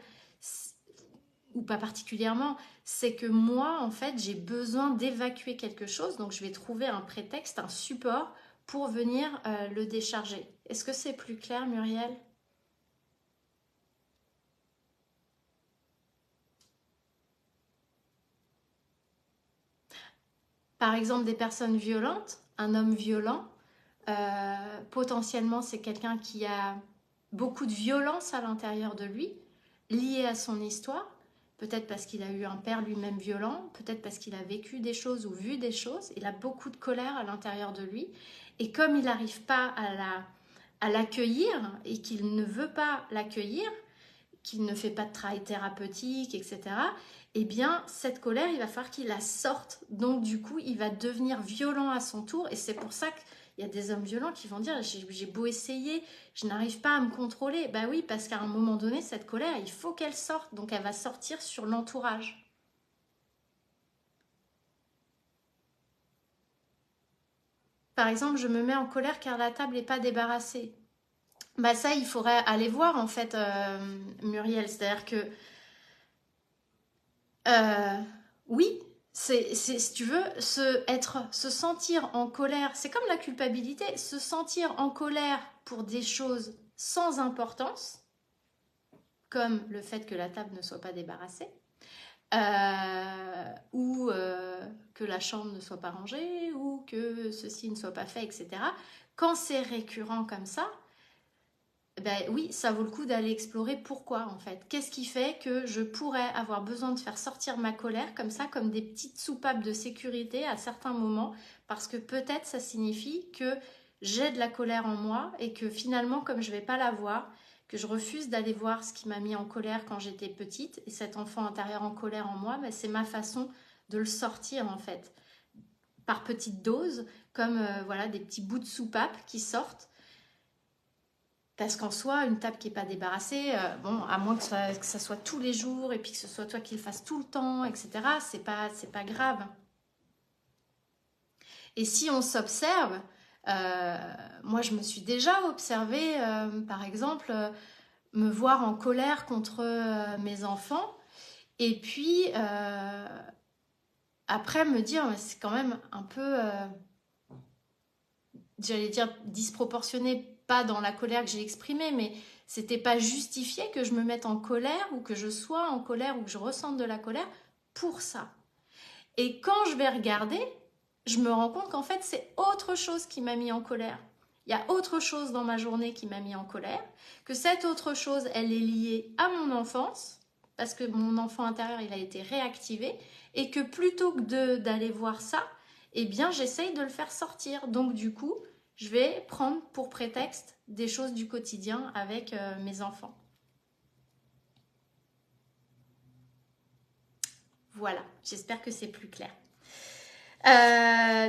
ou pas particulièrement. C'est que moi, en fait, j'ai besoin d'évacuer quelque chose, donc je vais trouver un prétexte, un support pour venir le décharger. Est-ce que c'est plus clair, Muriel? Par exemple, des personnes violentes, un homme violent, potentiellement c'est quelqu'un qui a beaucoup de violence à l'intérieur de lui, liée à son histoire, peut-être parce qu'il a eu un père lui-même violent, peut-être parce qu'il a vécu des choses ou vu des choses. Il a beaucoup de colère à l'intérieur de lui. Et comme il n'arrive pas à l'accueillir et qu'il ne veut pas l'accueillir, qu'il ne fait pas de travail thérapeutique, etc., eh bien, cette colère, il va falloir qu'il la sorte. Donc, du coup, il va devenir violent à son tour. Et c'est pour ça qu'il y a des hommes violents qui vont dire « J'ai beau essayer, je n'arrive pas à me contrôler. » Ben oui, parce qu'à un moment donné, cette colère, il faut qu'elle sorte. Donc, elle va sortir sur l'entourage. Par exemple, je me mets en colère car la table n'est pas débarrassée. Bah ça, il faudrait aller voir en fait, Muriel. C'est-à-dire que oui, si tu veux, se sentir en colère, c'est comme la culpabilité, se sentir en colère pour des choses sans importance, comme le fait que la table ne soit pas débarrassée, ou que la chambre ne soit pas rangée, ou que ceci ne soit pas fait, etc. Quand c'est récurrent comme ça, ben oui, ça vaut le coup d'aller explorer pourquoi en fait. Qu'est-ce qui fait que je pourrais avoir besoin de faire sortir ma colère comme ça, comme des petites soupapes de sécurité à certains moments, parce que peut-être ça signifie que j'ai de la colère en moi et que finalement, comme je ne vais pas la voir, que je refuse d'aller voir ce qui m'a mis en colère quand j'étais petite, et cet enfant intérieur en colère en moi, ben c'est ma façon de le sortir en fait, par petites doses, comme voilà des petits bouts de soupape qui sortent. Parce qu'en soi, une table qui n'est pas débarrassée, bon, à moins que ça soit tous les jours et puis que ce soit toi qui le fasses tout le temps, etc., c'est pas grave. Et si on s'observe, moi je me suis déjà observée, par exemple, me voir en colère contre mes enfants et puis après me dire, c'est quand même un peu, j'allais dire disproportionné, pas dans la colère que j'ai exprimée, mais c'était pas justifié que je me mette en colère ou que je sois en colère ou que je ressente de la colère pour ça. Et quand je vais regarder, je me rends compte qu'en fait c'est autre chose qui m'a mis en colère. Il y a autre chose dans ma journée qui m'a mis en colère, que cette autre chose elle est liée à mon enfance, parce que mon enfant intérieur il a été réactivé, et que plutôt que d'aller voir ça, eh bien j'essaye de le faire sortir. Donc du coup, je vais prendre pour prétexte des choses du quotidien avec mes enfants. Voilà, j'espère que c'est plus clair.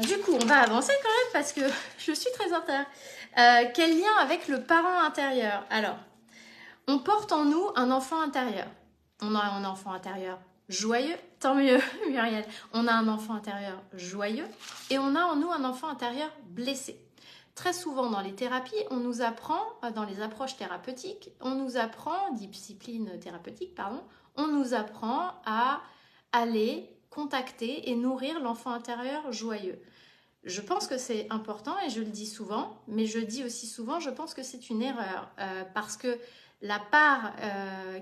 Du coup, on va avancer quand même parce que je suis très en retard. Quel lien avec le parent intérieur? Alors, on porte en nous un enfant intérieur. On a un enfant intérieur joyeux, tant mieux Muriel. On a un enfant intérieur joyeux et on a en nous un enfant intérieur blessé. Très souvent dans les thérapies, on nous apprend, dans les approches thérapeutiques, on nous apprend, discipline thérapeutique, pardon, on nous apprend à aller contacter et nourrir l'enfant intérieur joyeux. Je pense que c'est important et je le dis souvent, mais je dis aussi souvent, je pense que c'est une erreur parce que la part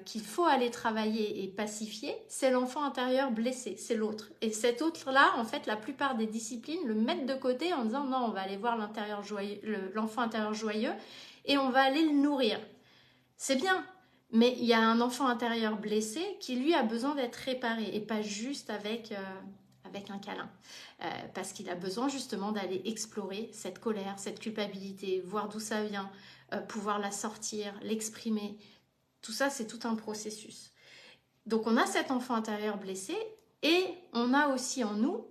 qu'il faut aller travailler et pacifier, c'est l'enfant intérieur blessé, c'est l'autre. Et cet autre-là, en fait, la plupart des disciplines le mettent de côté en disant non, on va aller voir l'enfant intérieur joyeux et on va aller le nourrir. C'est bien, mais il y a un enfant intérieur blessé qui lui a besoin d'être réparé et pas juste avec un câlin. Parce qu'il a besoin justement d'aller explorer cette colère, cette culpabilité, voir d'où ça vient, pouvoir la sortir, l'exprimer. Tout ça, c'est tout un processus. Donc on a cet enfant intérieur blessé et on a aussi en nous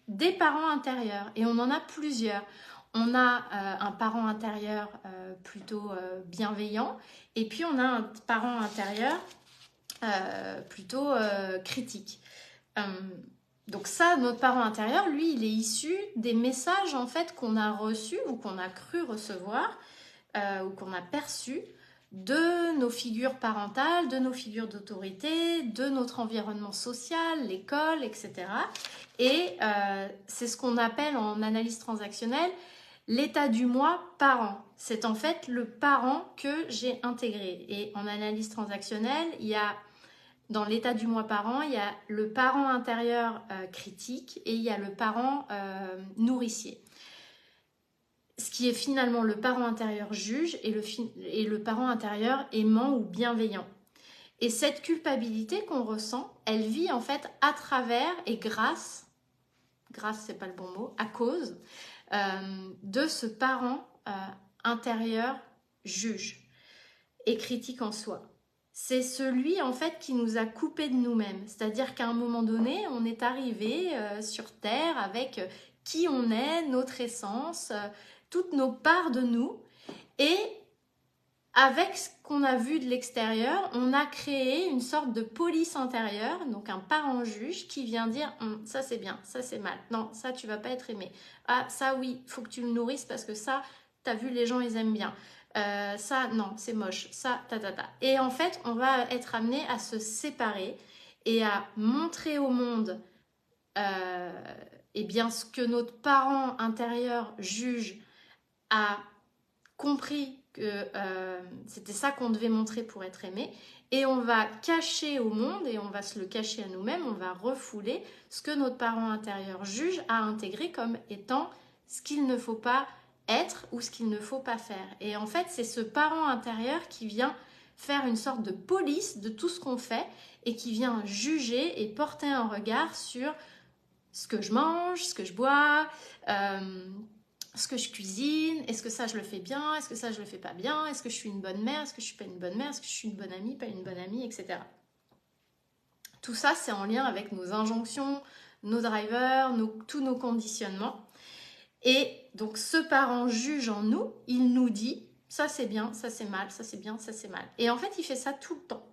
des parents intérieurs et on en a plusieurs. On a un parent intérieur plutôt bienveillant et puis on a un parent intérieur plutôt critique. Donc ça, notre parent intérieur, lui, il est issu des messages en fait qu'on a reçus ou qu'on a cru recevoir ou qu'on a perçus de nos figures parentales, de nos figures d'autorité, de notre environnement social, l'école, etc. Et c'est ce qu'on appelle en analyse transactionnelle l'état du moi parent. C'est en fait le parent que j'ai intégré. Et en analyse transactionnelle, il y a dans l'état du moi parent, il y a le parent intérieur critique et il y a le parent nourricier. Ce qui est finalement le parent intérieur juge et le parent intérieur aimant ou bienveillant. Et cette culpabilité qu'on ressent, elle vit en fait à travers et grâce c'est pas le bon mot, à cause de ce parent intérieur juge et critique en soi. C'est celui en fait qui nous a coupés de nous-mêmes. C'est-à-dire qu'à un moment donné, on est arrivé sur Terre avec qui on est, notre essence, toutes nos parts de nous. Et avec ce qu'on a vu de l'extérieur, on a créé une sorte de police intérieure, donc un parent juge qui vient dire ça c'est bien, ça c'est mal, non, ça tu vas pas être aimé. Ah, ça oui, il faut que tu le nourrisses parce que ça, t'as vu, les gens ils aiment bien. Ça, non, c'est moche, ça, ta. Et en fait, on va être amené à se séparer et à montrer au monde eh bien, ce que notre parent intérieur juge a compris que c'était ça qu'on devait montrer pour être aimé, et on va cacher au monde, et on va se le cacher à nous-mêmes, on va refouler ce que notre parent intérieur juge à intégrer comme étant ce qu'il ne faut pas être ou ce qu'il ne faut pas faire. Et en fait, c'est ce parent intérieur qui vient faire une sorte de police de tout ce qu'on fait et qui vient juger et porter un regard sur ce que je mange, ce que je bois, ce que je cuisine, est-ce que ça je le fais bien, est-ce que ça je le fais pas bien, est-ce que je suis une bonne mère, est-ce que je suis pas une bonne mère, est-ce que je suis une bonne amie, pas une bonne amie, etc. Tout ça c'est en lien avec nos injonctions, nos drivers, tous nos conditionnements. Et donc ce parent juge en nous, il nous dit ça c'est bien, ça c'est mal, ça c'est bien, ça c'est mal. Et en fait il fait ça tout le temps.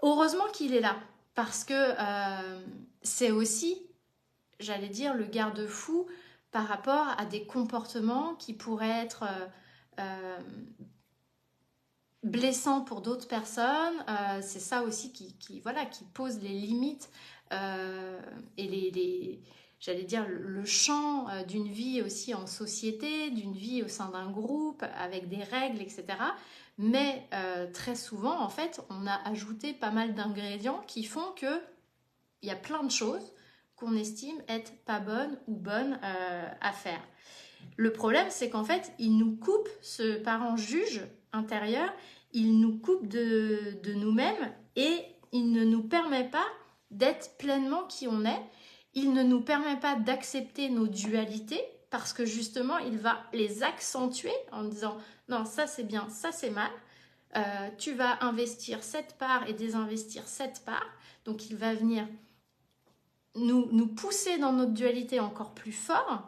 Heureusement qu'il est là, parce que c'est aussi, j'allais dire, le garde-fou par rapport à des comportements qui pourraient être blessants pour d'autres personnes. C'est ça aussi qui pose les limites et j'allais dire, le champ d'une vie aussi en société, d'une vie au sein d'un groupe, avec des règles, etc. Mais très souvent, en fait, on a ajouté pas mal d'ingrédients qui font que il y a plein de choses qu'on estime être pas bonnes ou bonnes à faire. Le problème, c'est qu'en fait, il nous coupe, ce parent juge intérieur, il nous coupe de nous-mêmes et il ne nous permet pas d'être pleinement qui on est. Il ne nous permet pas d'accepter nos dualités parce que justement, il va les accentuer en disant non, ça c'est bien, ça c'est mal. Tu vas investir cette part et désinvestir cette part. Donc, il va venir nous pousser dans notre dualité encore plus fort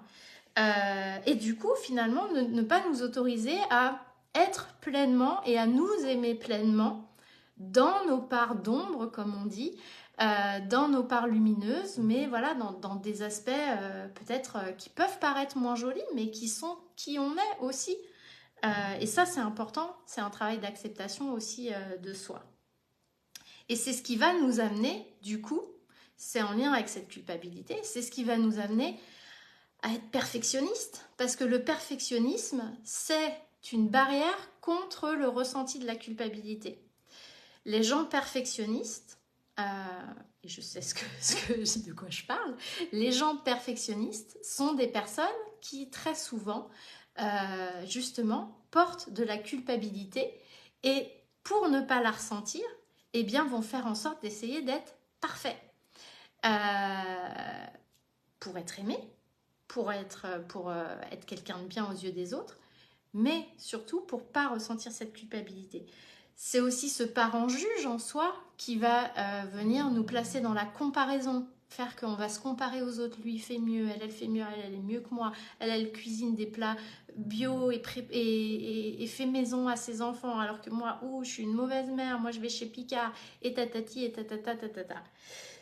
et du coup finalement ne pas nous autoriser à être pleinement et à nous aimer pleinement dans nos parts d'ombre comme on dit, dans nos parts lumineuses, mais voilà dans des aspects peut-être qui peuvent paraître moins jolis mais qui sont qui on est aussi et ça c'est important, c'est un travail d'acceptation aussi de soi et c'est ce qui va nous amener du coup, c'est en lien avec cette culpabilité, c'est ce qui va nous amener à être perfectionniste. Parce que le perfectionnisme, c'est une barrière contre le ressenti de la culpabilité. Les gens perfectionnistes, et je sais de quoi je parle, les gens perfectionnistes sont des personnes qui très souvent, justement, portent de la culpabilité et pour ne pas la ressentir, eh bien, vont faire en sorte d'essayer d'être parfaits. Pour être aimé, pour être quelqu'un de bien aux yeux des autres, mais surtout pour pas ressentir cette culpabilité. C'est aussi ce parent juge en soi qui va venir nous placer dans la comparaison, faire qu'on va se comparer aux autres. Lui, il fait mieux, elle fait mieux, elle est mieux que moi, elle cuisine des plats bio et fait maison à ses enfants, alors que moi, je suis une mauvaise mère, moi je vais chez Picard, et tatati, et tatata, tatata.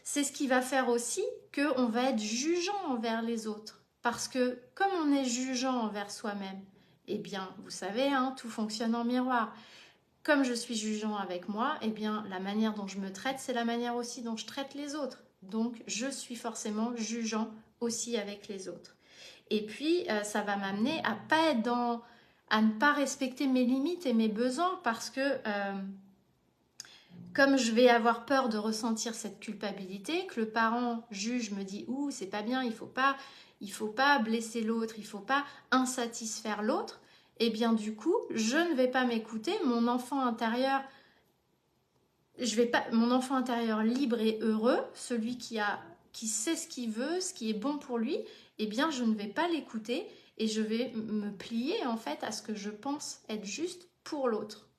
C'est ce qui va faire aussi qu'on va être jugeant envers les autres. Parce que comme on est jugeant envers soi-même, eh bien, vous savez, tout fonctionne en miroir. Comme je suis jugeant avec moi, eh bien, la manière dont je me traite, c'est la manière aussi dont je traite les autres. Donc, je suis forcément jugeant aussi avec les autres. Et puis, ça va m'amener à ne pas respecter mes limites et mes besoins parce que comme je vais avoir peur de ressentir cette culpabilité, que le parent juge, me dit « Ouh, c'est pas bien, il faut pas blesser l'autre, il faut pas insatisfaire l'autre », et bien du coup, je ne vais pas m'écouter, mon enfant intérieur, mon enfant intérieur libre et heureux, celui qui sait ce qu'il veut, ce qui est bon pour lui, eh bien je ne vais pas l'écouter et je vais me plier en fait à ce que je pense être juste pour l'autre.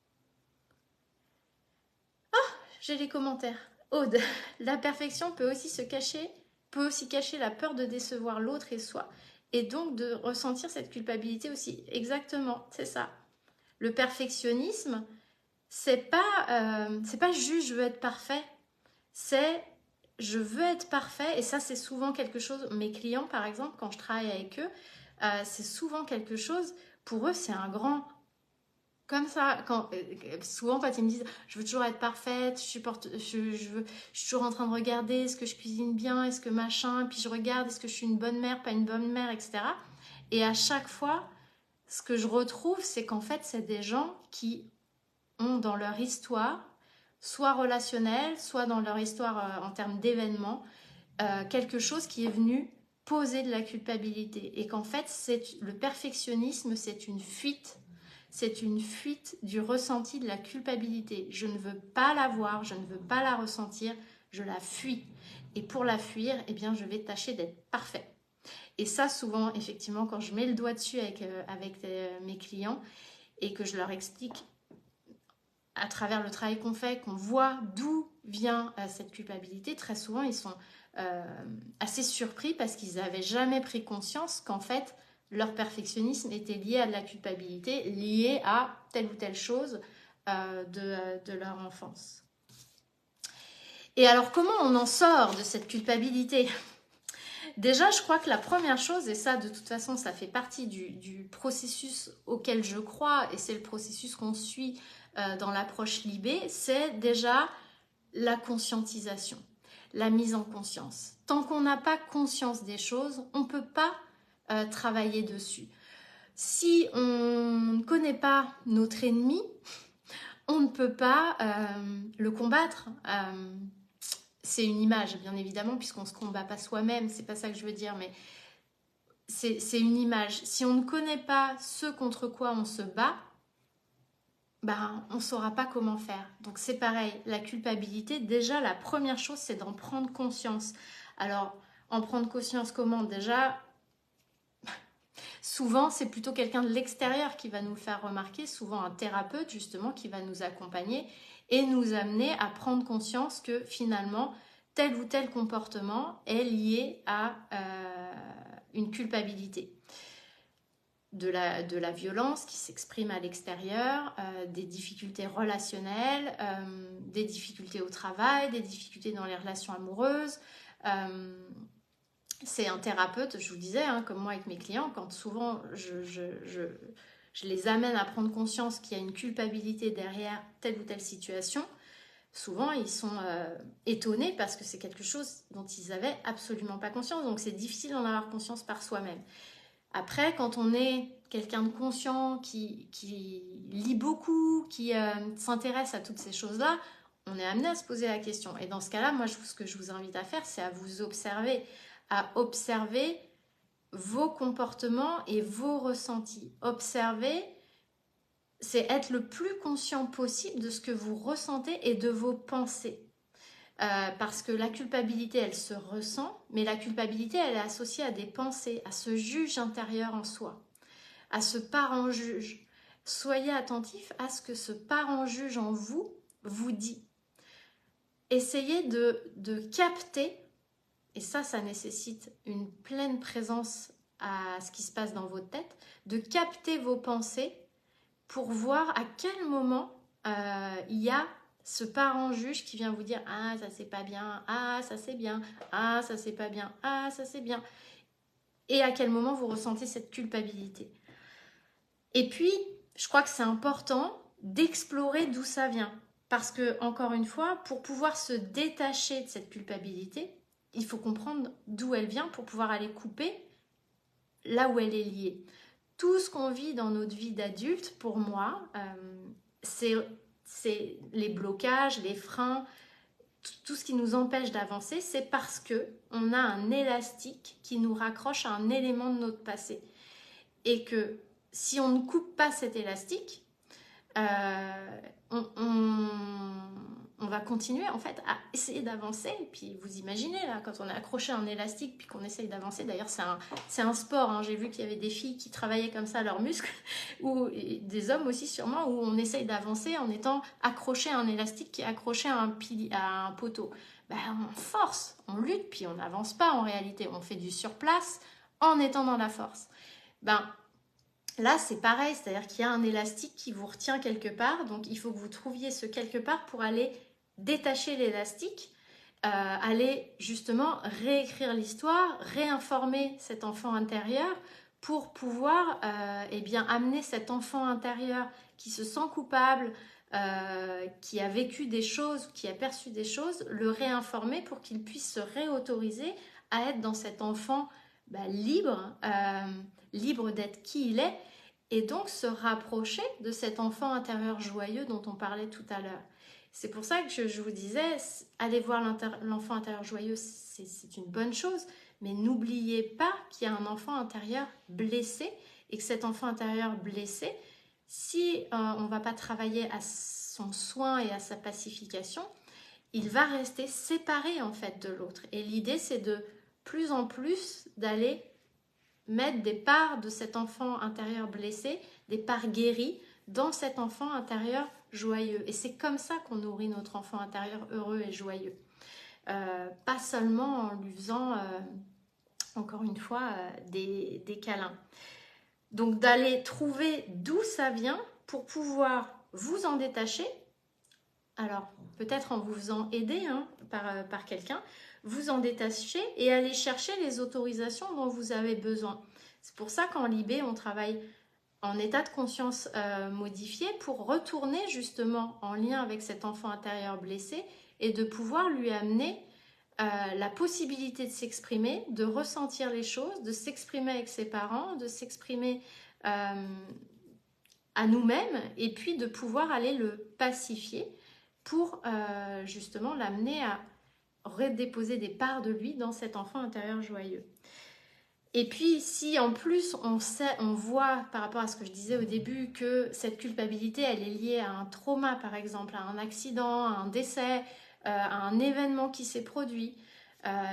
Ah, j'ai les commentaires. Aude, la perfection peut aussi cacher la peur de décevoir l'autre et soi, et donc de ressentir cette culpabilité aussi. Exactement, c'est ça. Le perfectionnisme, c'est pas juste je veux être parfait, c'est je veux être parfait, et ça c'est souvent quelque chose, mes clients par exemple, quand je travaille avec eux, c'est souvent quelque chose, pour eux c'est un grand, comme ça, souvent quand ils me disent je veux toujours être parfaite, je suis toujours en train de regarder est-ce que je cuisine bien, est-ce que machin, puis je regarde est-ce que je suis une bonne mère, pas une bonne mère, etc. Et à chaque fois, ce que je retrouve, c'est qu'en fait c'est des gens qui ont dans leur histoire, soit relationnelle, soit dans leur histoire en termes d'événements, quelque chose qui est venu poser de la culpabilité. Et qu'en fait, le perfectionnisme, c'est une fuite du ressenti de la culpabilité. Je ne veux pas la voir, je ne veux pas la ressentir, je la fuis. Et pour la fuir, eh bien, je vais tâcher d'être parfait. Et ça, souvent, effectivement, quand je mets le doigt dessus avec mes clients et que je leur explique à travers le travail qu'on fait, qu'on voit d'où vient cette culpabilité, très souvent ils sont assez surpris parce qu'ils n'avaient jamais pris conscience qu'en fait leur perfectionnisme était lié à de la culpabilité, lié à telle ou telle chose de leur enfance. Et alors comment on en sort de cette culpabilité ? Déjà, je crois que la première chose, et ça de toute façon ça fait partie du processus auquel je crois, et c'est le processus qu'on suit dans l'approche Libé, c'est déjà la conscientisation, la mise en conscience. Tant qu'on n'a pas conscience des choses, on ne peut pas travailler dessus. Si on ne connaît pas notre ennemi, on ne peut pas le combattre. C'est une image, bien évidemment, puisqu'on ne se combat pas soi-même, c'est pas ça que je veux dire, mais c'est une image. Si on ne connaît pas ce contre quoi on se bat, ben, on ne saura pas comment faire. Donc c'est pareil, la culpabilité, déjà la première chose c'est d'en prendre conscience. Alors, en prendre conscience comment? Déjà, souvent c'est plutôt quelqu'un de l'extérieur qui va nous le faire remarquer, souvent un thérapeute justement qui va nous accompagner et nous amener à prendre conscience que finalement tel ou tel comportement est lié à une culpabilité. De la violence qui s'exprime à l'extérieur, des difficultés relationnelles, des difficultés au travail, des difficultés dans les relations amoureuses. C'est un thérapeute, je vous disais, hein, comme moi avec mes clients, quand souvent je les amène à prendre conscience qu'il y a une culpabilité derrière telle ou telle situation, souvent ils sont étonnés parce que c'est quelque chose dont ils n'avaient absolument pas conscience. Donc c'est difficile d'en avoir conscience par soi-même. Après, quand on est quelqu'un de conscient, qui lit beaucoup, qui s'intéresse à toutes ces choses-là, on est amené à se poser la question. Et dans ce cas-là, moi, ce que je vous invite à faire, c'est à vous observer, à observer vos comportements et vos ressentis. Observer, c'est être le plus conscient possible de ce que vous ressentez et de vos pensées. Parce que la culpabilité, elle se ressent, mais la culpabilité, elle est associée à des pensées, à ce juge intérieur en soi, à ce parent juge. Soyez attentif à ce que ce parent juge en vous vous dit. Essayez de capter, et ça nécessite une pleine présence à ce qui se passe dans votre tête, de capter vos pensées pour voir à quel moment il y a ce parent juge qui vient vous dire ah ça c'est pas bien, ah ça c'est bien, ah ça c'est pas bien, ah ça c'est bien, et à quel moment vous ressentez cette culpabilité. Et puis je crois que c'est important d'explorer d'où ça vient, parce que encore une fois, pour pouvoir se détacher de cette culpabilité, il faut comprendre d'où elle vient pour pouvoir aller couper là où elle est liée. Tout ce qu'on vit dans notre vie d'adulte, pour moi, c'est les blocages, les freins, tout ce qui nous empêche d'avancer, c'est parce qu'on a un élastique qui nous raccroche à un élément de notre passé. Et que si on ne coupe pas cet élastique, on va continuer en fait à essayer d'avancer. Et puis vous imaginez là, quand on est accroché à un élastique puis qu'on essaye d'avancer, d'ailleurs c'est un sport, hein. J'ai vu qu'il y avait des filles qui travaillaient comme ça leurs muscles, ou des hommes aussi sûrement, où on essaye d'avancer en étant accroché à un élastique qui est accroché à un poteau. Ben, on force, on lutte, puis on n'avance pas en réalité, on fait du surplace en étant dans la force. Ben, là, c'est pareil, c'est-à-dire qu'il y a un élastique qui vous retient quelque part, donc il faut que vous trouviez ce quelque part pour aller détacher l'élastique, aller justement réécrire l'histoire, réinformer cet enfant intérieur pour pouvoir eh bien, amener cet enfant intérieur qui se sent coupable, qui a vécu des choses, qui a perçu des choses, le réinformer pour qu'il puisse se réautoriser à être dans cet enfant libre, libre d'être qui il est, et donc se rapprocher de cet enfant intérieur joyeux dont on parlait tout à l'heure. C'est pour ça que je vous disais, aller voir l'enfant intérieur joyeux, c'est une bonne chose, mais n'oubliez pas qu'il y a un enfant intérieur blessé, et que cet enfant intérieur blessé, si on ne va pas travailler à son soin et à sa pacification, il va rester séparé en fait de l'autre. Et l'idée, c'est de plus en plus d'aller mettre des parts de cet enfant intérieur blessé, des parts guéries dans cet enfant intérieur joyeux. Et c'est comme ça qu'on nourrit notre enfant intérieur heureux et joyeux. Pas seulement en lui faisant, encore une fois, des câlins. Donc d'aller trouver d'où ça vient pour pouvoir vous en détacher. Alors peut-être en vous faisant aider par quelqu'un, vous en détacher et aller chercher les autorisations dont vous avez besoin. C'est pour ça qu'en Libé, on travaille en état de conscience modifié pour retourner justement en lien avec cet enfant intérieur blessé et de pouvoir lui amener la possibilité de s'exprimer, de ressentir les choses, de s'exprimer avec ses parents, de s'exprimer à nous-mêmes et puis de pouvoir aller le pacifier pour justement l'amener à redéposer des parts de lui dans cet enfant intérieur joyeux. Et puis, si en plus on voit par rapport à ce que je disais au début que cette culpabilité, elle est liée à un trauma, par exemple, à un accident, à un décès, à un événement qui s'est produit,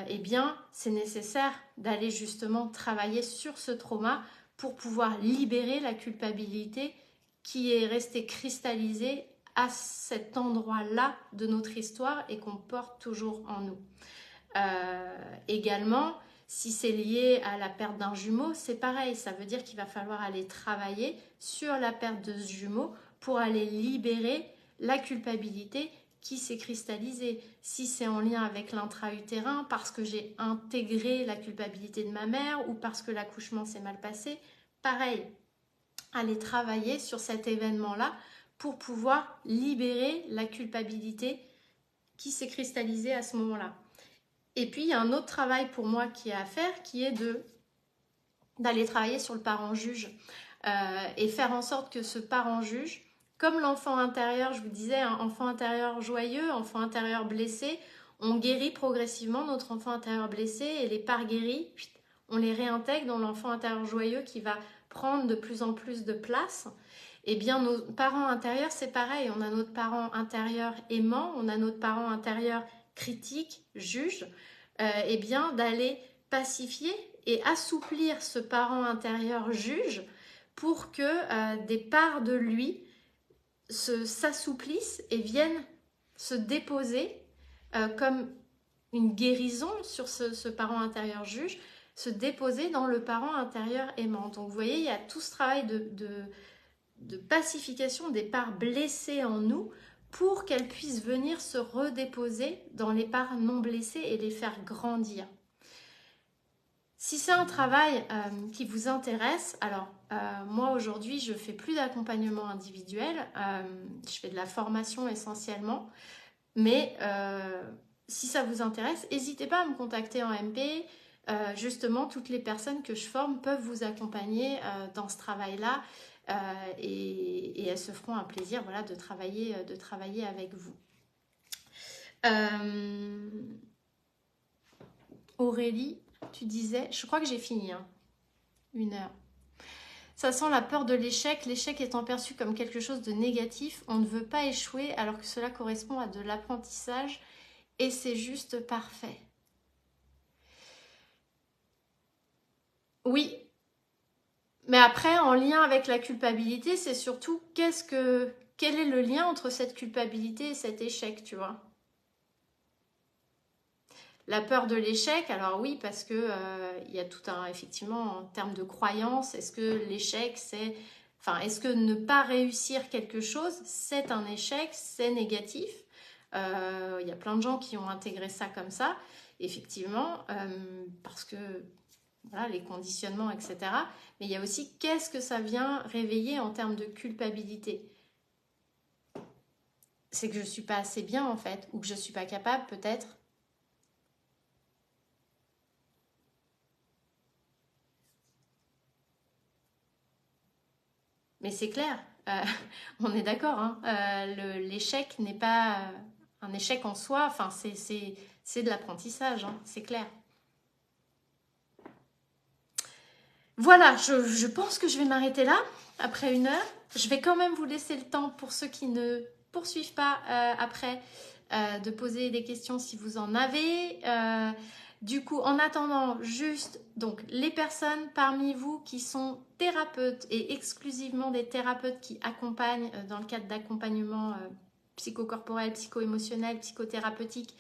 eh bien, c'est nécessaire d'aller justement travailler sur ce trauma pour pouvoir libérer la culpabilité qui est restée cristallisée à cet endroit-là de notre histoire et qu'on porte toujours en nous. Également, si c'est lié à la perte d'un jumeau, c'est pareil. Ça veut dire qu'il va falloir aller travailler sur la perte de ce jumeau pour aller libérer la culpabilité qui s'est cristallisée. Si c'est en lien avec l'intra-utérin, parce que j'ai intégré la culpabilité de ma mère ou parce que l'accouchement s'est mal passé, pareil. Aller travailler sur cet événement-là pour pouvoir libérer la culpabilité qui s'est cristallisée à ce moment-là. Et puis, il y a un autre travail pour moi qui est à faire, qui est d'aller travailler sur le parent juge et faire en sorte que ce parent juge, comme l'enfant intérieur, je vous disais, un enfant intérieur joyeux, enfant intérieur blessé, on guérit progressivement notre enfant intérieur blessé et les parts guéries, on les réintègre dans l'enfant intérieur joyeux qui va prendre de plus en plus de place. Eh bien, nos parents intérieurs, c'est pareil. On a notre parent intérieur aimant, on a notre parent intérieur critique, juge, eh bien d'aller pacifier et assouplir ce parent intérieur juge pour que des parts de lui s'assouplissent et viennent se déposer comme une guérison sur ce parent intérieur juge, se déposer dans le parent intérieur aimant. Donc vous voyez, il y a tout ce travail de pacification des parts blessées en nous pour qu'elles puissent venir se redéposer dans les parts non blessées et les faire grandir. Si c'est un travail qui vous intéresse, alors moi aujourd'hui je fais plus d'accompagnement individuel, je fais de la formation essentiellement, mais si ça vous intéresse, n'hésitez pas à me contacter en MP. Justement, toutes les personnes que je forme peuvent vous accompagner dans ce travail-là et elles se feront un plaisir, voilà, de travailler avec vous. Aurélie, tu disais, je crois que j'ai fini, 1 heure. Ça sent la peur de l'échec. L'échec étant perçu comme quelque chose de négatif, on ne veut pas échouer alors que cela correspond à de l'apprentissage et c'est juste parfait. Oui, mais après, en lien avec la culpabilité, c'est surtout quel est le lien entre cette culpabilité et cet échec, tu vois? La peur de l'échec, alors oui, parce que il y a tout un, effectivement, en termes de croyance, est-ce que l'échec, c'est, enfin, est-ce que ne pas réussir quelque chose, c'est un échec, c'est négatif? Il y a plein de gens qui ont intégré ça comme ça, effectivement, parce que voilà, les conditionnements, etc. Mais il y a aussi qu'est-ce que ça vient réveiller en termes de culpabilité. C'est que je ne suis pas assez bien en fait, ou que je ne suis pas capable peut-être. Mais c'est clair, on est d'accord, hein, l'échec n'est pas un échec en soi, enfin c'est de l'apprentissage, hein, c'est clair. Voilà, je pense que je vais m'arrêter là, après 1 heure. Je vais quand même vous laisser le temps pour ceux qui ne poursuivent pas après de poser des questions si vous en avez. Du coup, en attendant, juste donc les personnes parmi vous qui sont thérapeutes et exclusivement des thérapeutes qui accompagnent dans le cadre d'accompagnement psychocorporel, psycho-émotionnel, psychothérapeutique,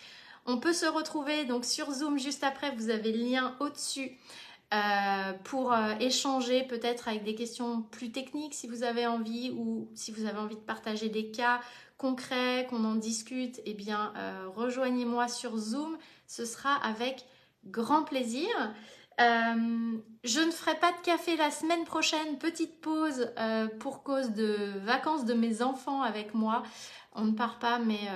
on peut se retrouver donc sur Zoom juste après. Vous avez le lien au-dessus pour échanger peut-être avec des questions plus techniques si vous avez envie, ou si vous avez envie de partager des cas concrets, qu'on en discute, eh bien rejoignez-moi sur Zoom, ce sera avec grand plaisir. Je ne ferai pas de café la semaine prochaine, petite pause pour cause de vacances de mes enfants avec moi. On ne part pas, mais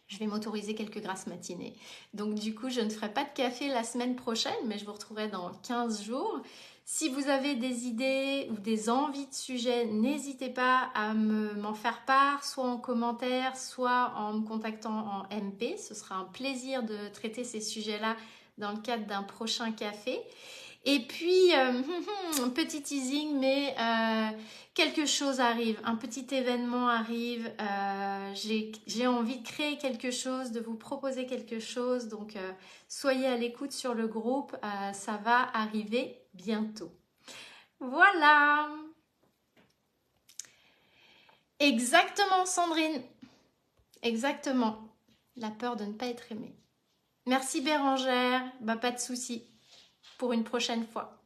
je vais m'autoriser quelques grasses matinées. Donc du coup, je ne ferai pas de café la semaine prochaine, mais je vous retrouverai dans 15 jours. Si vous avez des idées ou des envies de sujets, n'hésitez pas à m'en faire part, soit en commentaire, soit en me contactant en MP. Ce sera un plaisir de traiter ces sujets-là dans le cadre d'un prochain café. Et puis, petit teasing, mais quelque chose arrive, un petit événement arrive, j'ai envie de créer quelque chose, de vous proposer quelque chose, donc soyez à l'écoute sur le groupe, ça va arriver bientôt. Voilà. Exactement, Sandrine. Exactement. La peur de ne pas être aimée. Merci Bérangère, bah, pas de souci, pour une prochaine fois.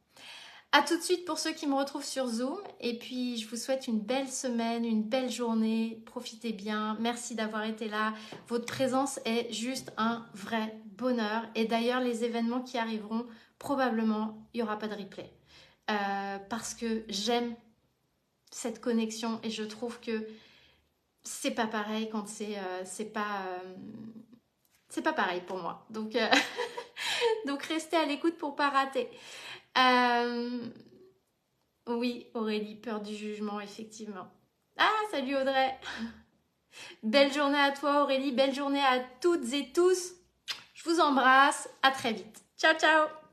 À tout de suite pour ceux qui me retrouvent sur Zoom. Et puis, je vous souhaite une belle semaine, une belle journée. Profitez bien. Merci d'avoir été là. Votre présence est juste un vrai bonheur. Et d'ailleurs, les événements qui arriveront, probablement, il n'y aura pas de replay. Parce que j'aime cette connexion et je trouve que c'est pas pareil quand c'est pas pareil pour moi. Donc, donc restez à l'écoute pour pas rater. Oui, Aurélie, peur du jugement, effectivement. Ah, salut Audrey. Belle journée à toi Aurélie, belle journée à toutes et tous. Je vous embrasse, à très vite. Ciao, ciao.